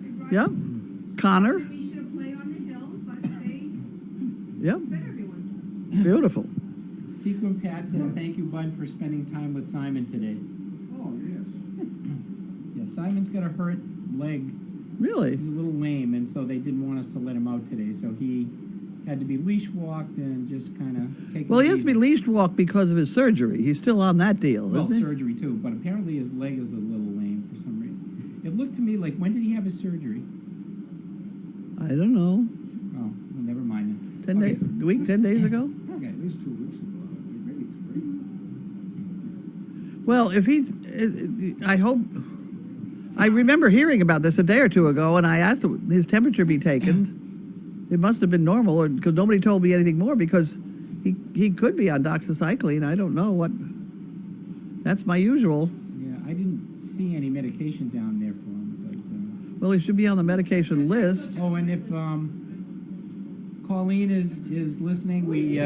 They brought Yep. Connor. We should have played on the hill, but they Yep. fed everyone. Beautiful. Sequin Pat says, thank you, Bud, for spending time with Simon today. Oh, yes. Simon's got a hurt leg. Really? He's a little lame, and so they didn't want us to let him out today. So he had to be leash walked and just kind of take. Well, it he has to be easy. leash walked because of his surgery. He's still on that deal, Well, isn't he? surgery too, but apparently his leg is a little lame for some reason. It looked to me like, when did he have his surgery? I don't know. Oh, well, never mind. 10 days, a week, 10 days ago? Okay. At least 2 weeks ago, I think, maybe 3. Well, if he's, I hope, I remember hearing about this a day or two ago, and I asked his temperature be taken. It must have been normal, or because nobody told me anything more, because he could be on doxycycline. I don't know what. That's my usual. Yeah, I didn't see any medication down there for him, Well, he should be on the medication list. but. Oh, and if Colleen is listening, we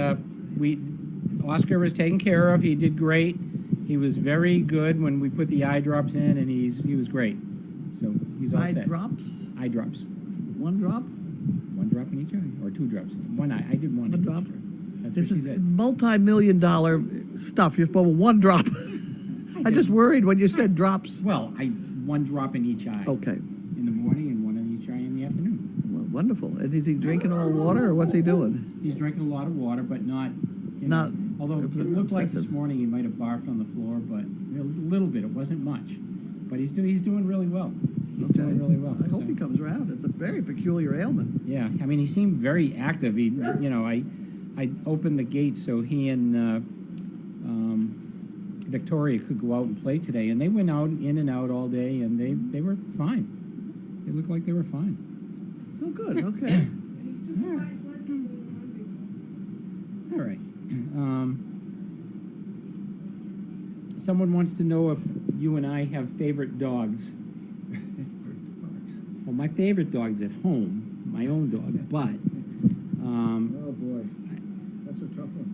Oscar was taken care of. He did great. He was very good when we put the eye drops in, and he was great. So he's all Eye set. drops, Eye drops. 1 drop. 1 drop in each eye, or 2 drops. 1 eye. I did 1 One in each drop. eye. That's This what she is said. multi-million-dollar stuff. You're supposed to 1 drop. I just worried when you said drops. Well, 1 drop in each eye. Okay, In the morning and 1 in each eye in the afternoon. well, wonderful. And is he drinking all the water, or what's he doing? He's drinking a lot of water, but not. Not Although it looked like this obsessive. morning he might have barfed on the floor, but a little bit. It wasn't much. But he's doing really well. He's Okay. doing really well. I hope so. he comes around. It's a very peculiar ailment. Yeah, I mean, he seemed very active. I opened the gate so he and Victoria could go out and play today, and they went out in and out all day, and they were fine. They looked like they were fine. Oh, good. Okay. And he supervised Leslie doing laundry. All right. Someone wants to know if you and I have favorite dogs. Well, my favorite dog's at home, my own dog, but Oh, boy. That's a tough one.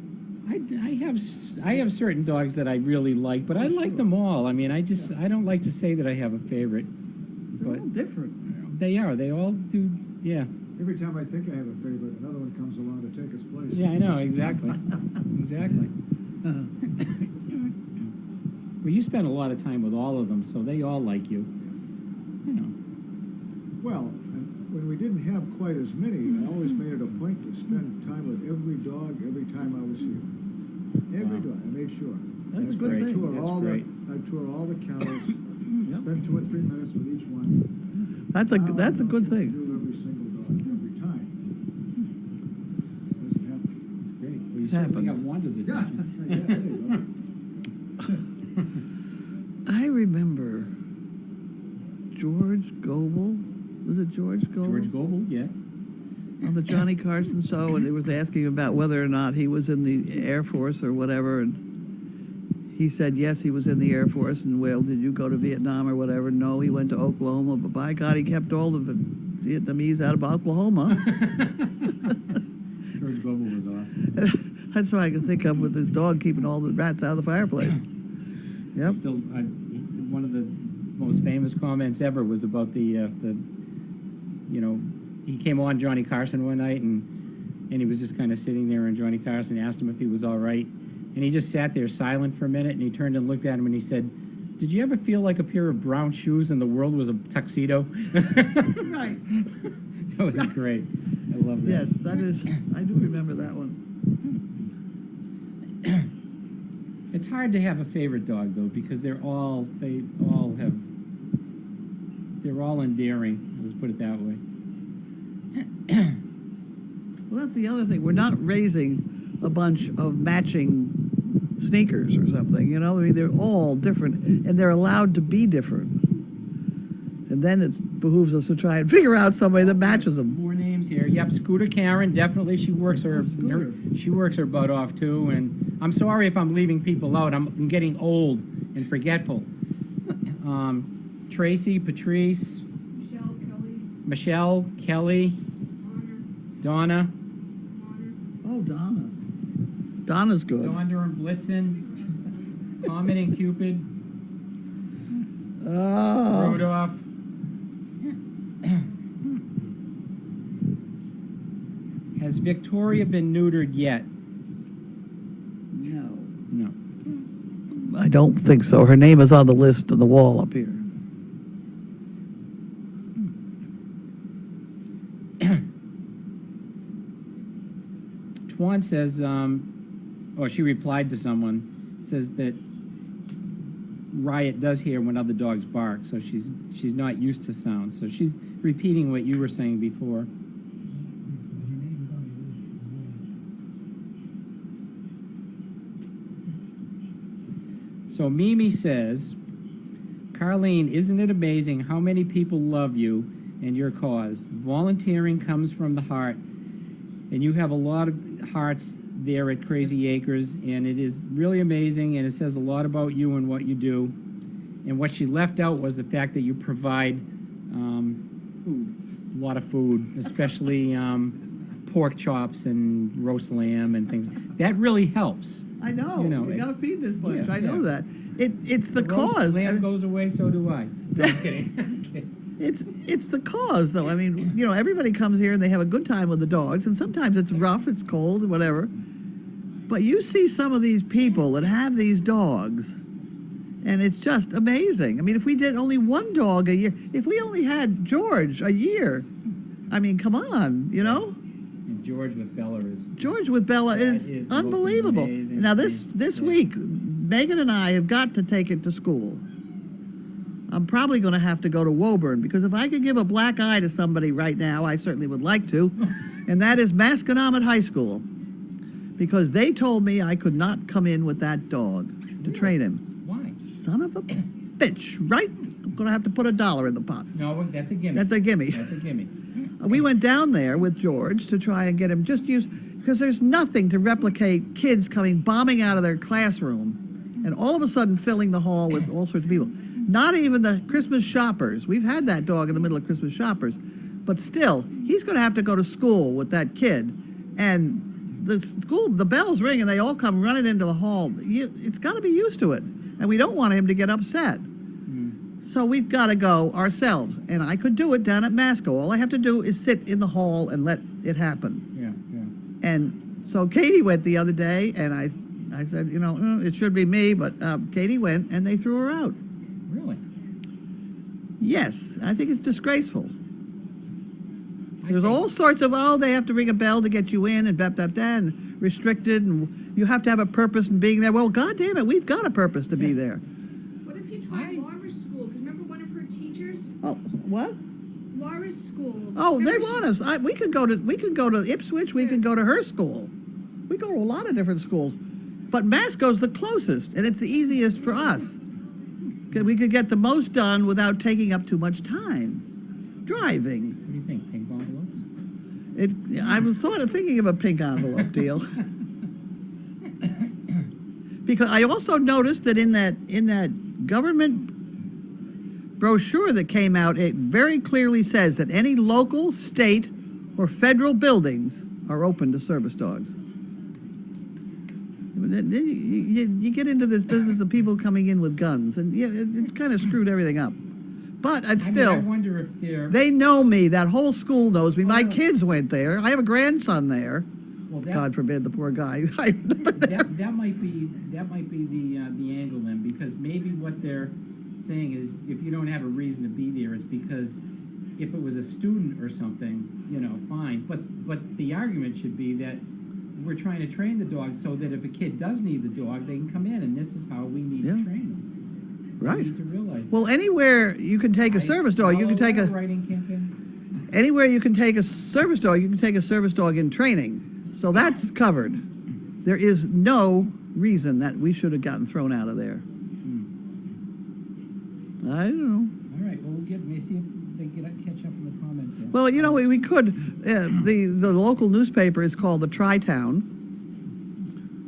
I have certain dogs that I really like, but I like them all. I mean, I don't like to say that I have a favorite, They're but all different. they are. They all do. Yeah. Every time I think I have a favorite, another one comes along to take its place. Yeah, I know exactly. Exactly. Well, you spend a lot of time with all of them, so they all like you. You know. Well, and when we didn't have quite as many, I always made it a point to spend time with every dog every time I was here. Every Wow. dog, I made sure. That's a That's good great. thing. Tour That's all great. I tour all the kennels, Yep. spend 2 or 3 minutes with each one. That's a Now I that's a know good what to thing. do every single dog, every time. This doesn't happen. That's great. Well, you certainly got Happens. Wanda's Yeah, attention. yeah, there you go. I remember George Goebel. Was it George Goebel? George Goebel, yeah. On the Johnny Carson show, and it was asking about whether or not he was in the Air Force or whatever, and he said yes, he was in the Air Force. And well, did you go to Vietnam or whatever? No, he went to Oklahoma, but by God, he kept all the Vietnamese out of Oklahoma. George Goebel was awesome. That's what I can think of with his dog keeping all the rats out of the fireplace. Yep. Still, one of the most famous comments ever was about he came on Johnny Carson one night and he was just kind of sitting there, and Johnny Carson asked him if he was all right, and he just sat there silent for a minute, and he turned and looked at him and he said, "Did you ever feel like a pair of brown shoes and the world was a tuxedo?" Right. That was great. I love that. Yes, that is. I do remember that one. It's hard to have a favorite dog though, because they're all endearing. Let's put it that way. Well, that's the other thing. We're not raising a bunch of matching sneakers or something, you know? I mean, they're all different, and they're allowed to be different. And then it behooves us to try and figure out somebody that matches them. More names here. Yep, Scooter Karen, definitely. She works her butt off too. And I'm sorry if I'm leaving people out. I'm getting old and forgetful. Tracy, Patrice, Michelle, Michelle, Kelly, Kelly, Honor, Donna, Oh, Donna. Donna's good. Donder and Blitzen, Comet and Cupid, Oh. Rudolph. Has Victoria been neutered yet? No. No. I don't think so. Her name is on the list on the wall up here. Swan says, or she replied to someone, says that Riot does hear when other dogs bark, so she's not used to sound. So she's repeating what you were saying before. So Mimi says, Carlene, isn't it amazing how many people love you and your cause? Volunteering comes from the heart, and you have a lot of hearts there at Crazy Acres, and it is really amazing, and it says a lot about you and what you do. And what she left out was the fact that you provide a lot of food, especially pork chops and roast lamb and things. That really helps. I know. You know, We it- gotta feed this bunch. Yeah, I know yeah. that. It's the roast cause. lamb goes away, so do I. No, I'm kidding. I'm kidding. It's the cause, though. I mean, you know, everybody comes here and they have a good time with the dogs, and sometimes it's rough, it's cold, whatever. But you see some of these people that have these dogs, and it's just amazing. I mean, if we did only one dog a year, if we only had George a year, I mean, come on, you know? And George with Bella is George with Bella That is is the most unbelievable. amazing Now, this thing. week, Megan and I have got to take it to school. I'm probably going to have to go to Woburn, because if I could give a black eye to somebody right now, I certainly would like to, and that is Masconomet High School, because they told me I could not come in with that dog to train him. why? Son of a bitch, right? I'm going to have to put $1 in the pot. No, that's a gimme. That's a gimme. That's a gimme. We went down there with George to try and get him just used, because there's nothing to replicate kids coming bombing out of their classroom and all of a sudden filling the hall with all sorts of people. Not even the Christmas shoppers. We've had that dog in the middle of Christmas shoppers. But still, he's going to have to go to school with that kid. And the bells ring and they all come running into the hall. It's got to be used to it. And we don't want him to get upset. So we've got to go ourselves. And I could do it down at Masco. All I have to do is sit in the hall and let it happen. Yeah, yeah. And so Katie went the other day, and I said, you know, it should be me, but Katie went, and they threw her out. Really? Yes, I think it's disgraceful. I There's think- all sorts of, they have to ring a bell to get you in, and and restricted, and you have to have a purpose in being there. Well, God damn it, we've got a purpose to be there. What if you tried Laura's school? Because remember one of her teachers? Oh, what? Laura's school. Oh, they Remember want us. We could go to Ipswich. We can go to her school. We go to a lot of different schools, but Masco's the closest, and it's the easiest for us. 'Cause we could get the most done without taking up too much time. Driving. What do you think? Pink envelopes? I was thinking of a pink envelope deal. Because I also noticed that in that government brochure that came out, it very clearly says that any local, state, or federal buildings are open to service dogs. Then you get into this business of people coming in with guns, and it's kind of screwed everything up. But I still, wonder if they're... they know me. That whole school knows me. My Oh. kids went there. I have a grandson there. Well, that, God forbid, the poor guy. that might be the angle then, because maybe what they're saying is if you don't have a reason to be there, it's because if it was a student or something, fine. But the argument should be that we're trying to train the dog so that if a kid does need the dog, they can come in, and this is how we need Yeah. to train them. We Right. need to realize Well, anywhere you can take a service dog, you can take a writing campaign. anywhere you can take a service dog, you can take a service dog in training. So that's covered. There is no reason that we should have gotten thrown out of there. I don't know. All right, well, we'll see if they catch up in the comments here. Well, we could. The local newspaper is called the Tri-Town.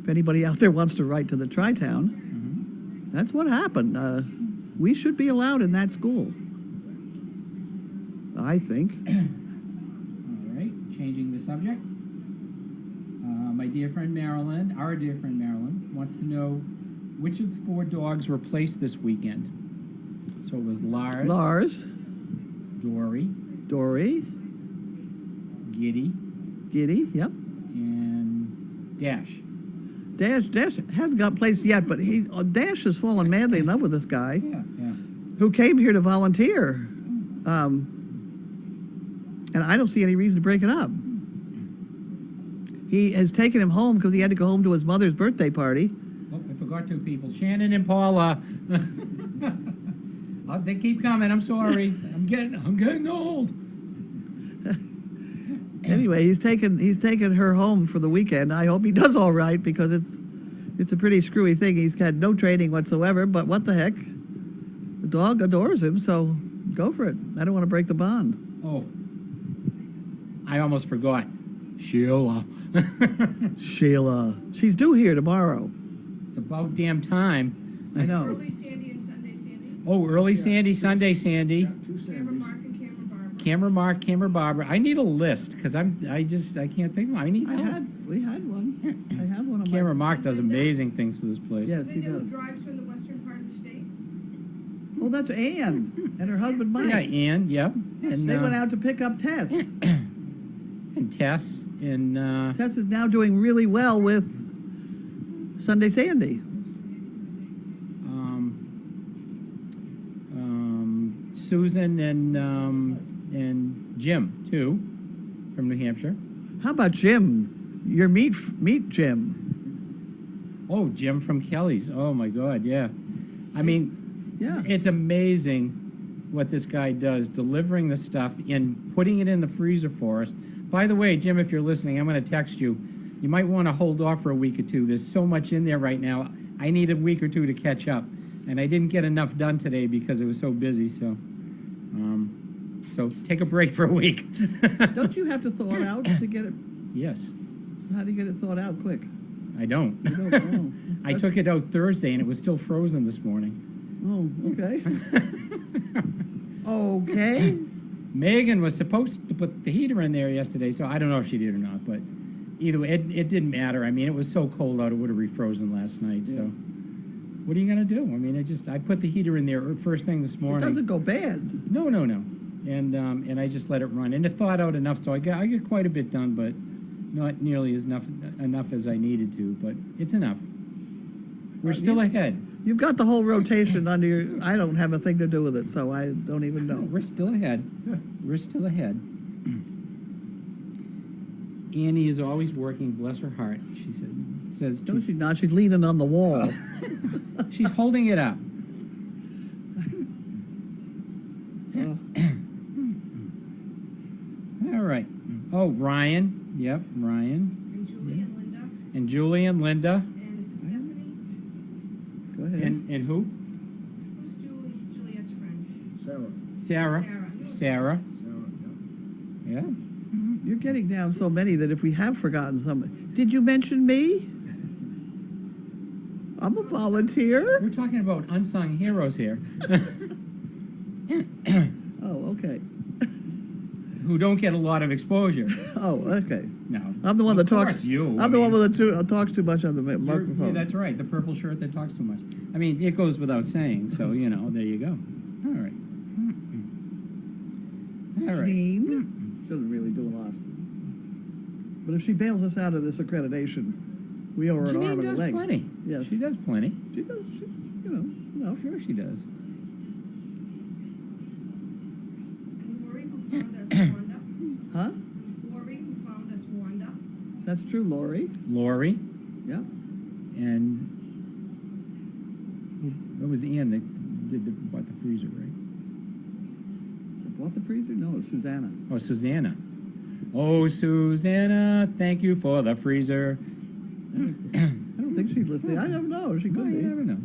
If anybody out there wants to write to the Tri-Town, that's what happened. We should be allowed in that school, I think. All right, changing the subject. My dear friend Marilyn, our dear friend Marilyn, wants to know which of the 4 dogs were placed this weekend. So it was Lars, Dory, Giddy, yep. and Dash. Dash hasn't got placed yet, but Dash has fallen madly in love with this guy Yeah, yeah. who came here to volunteer. And I don't see any reason to break it up. He has taken him home because he had to go home to his mother's birthday party. Oh, I forgot two people, Shannon and Paula. They keep coming, I'm sorry. I'm getting old. Anyway, he's taken her home for the weekend. I hope he does all right because it's a pretty screwy thing. He's had no training whatsoever, but what the heck? The dog adores him, so go for it. I don't want to break the bond. Oh, I almost forgot. Sheila. Sheila. She's due here tomorrow. It's about damn time. I know. Early Sandy and Sunday Sandy. Oh, early Sandy, Sunday Sandy. Yeah, two Camera Mark Sandys. and Camera Barbara. Camera Mark, Camera Barbara. I need a list because I can't think of one. I need help. We had one. I have one on my. Camera Mark does amazing things for this place. Yes, he Linda, who does. drives from the western part of the state. Oh, that's Ann and her husband Mike. Yeah, Ann, yep. And, They went out to pick up Tess. and Tess and Tess is now doing really well with Sunday Sandy. Susan and Jim too, from New Hampshire. How about Jim? Your meet Jim. Oh, Jim from Kelly's. Oh my God, yeah. I mean, Yeah. it's amazing what this guy does, delivering the stuff and putting it in the freezer for us. By the way, Jim, if you're listening, I'm going to text you. You might want to hold off for a week or two. There's so much in there right now. I need a week or two to catch up, and I didn't get enough done today because it was so busy. So take a break for a week. Don't you have to thaw it out to get it? Yes, So how do you get it thawed out quick? I don't. You don't. I took it out Thursday, and it was still frozen this morning. Oh, okay. Okay. Megan was supposed to put the heater in there yesterday, so I don't know if she did or not, but either way, it didn't matter. I mean, it was so cold out, it would have refrozen last night, so what are you gonna do? I mean, I put the heater in there first thing this It morning. doesn't go bad. No. And I just let it run, and it thawed out enough, so I got quite a bit done, but not nearly enough as I needed to, but it's enough. We're still ahead. You've got the whole rotation under your. I don't have a thing to do with it, so I don't even know. We're still ahead. We're still ahead. Annie is always working, bless her heart. She says No, she's not. She's leaning on the wall. she's holding it up. All right. Oh, Ryan. Yep, Ryan. And Julie and Linda. And Julie and Linda. And is it Stephanie? Go ahead. And who? Who's Juliet's friend? Sarah. Sarah. Yeah. You're getting down so many that if we have forgotten somebody. Did you mention me? I'm a volunteer. We're talking about unsung heroes here Oh, okay. who don't get a lot of exposure. Oh, okay. No. I'm the one that Of course talks. you. I'm the one with the talks too much on the Yeah, microphone. that's right. The purple shirt that talks too much. I mean, it goes without saying. So there you go. All right. All right. Janine doesn't really do a lot, but if she bails us out of this accreditation, we owe her an arm Janine and a does leg. plenty. Yes, She does plenty. she does. Enough. Sure, she does. And Lori, who found us Wanda. Huh? Lori, who found us Wanda. That's true, Lori. Lori Yeah. and it was Ann that bought the freezer, right? Bought the freezer? No, it's Susanna. Oh, Susanna. Oh, Susanna, thank you for the freezer. I don't think she's listening. I don't know. She could Well, you be. never know.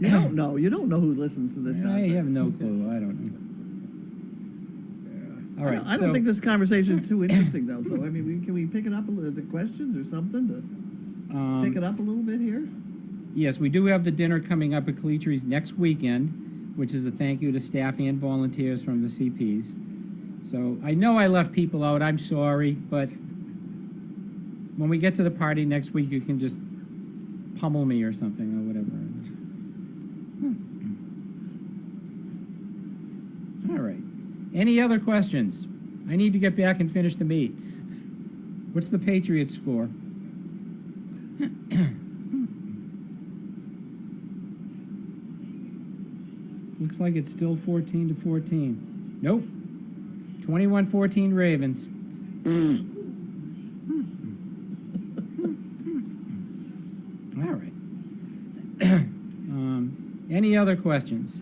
You don't know. You don't know who listens to this I nonsense. have no clue. I don't know. All right. I don't think this conversation is too interesting, though. So, I mean, can we pick it up a little, the questions or something to pick it up a little bit here? Yes, we do have the dinner coming up at Calitri's next weekend, which is a thank you to staff and volunteers from the CPs. So I know I left people out. I'm sorry, but when we get to the party next week, you can just pummel me or something or whatever. All right. Any other questions? I need to get back and finish the meat. What's the Patriots score? Looks like it's still 14-14. Nope. 21-14 Ravens. All right. Any other questions?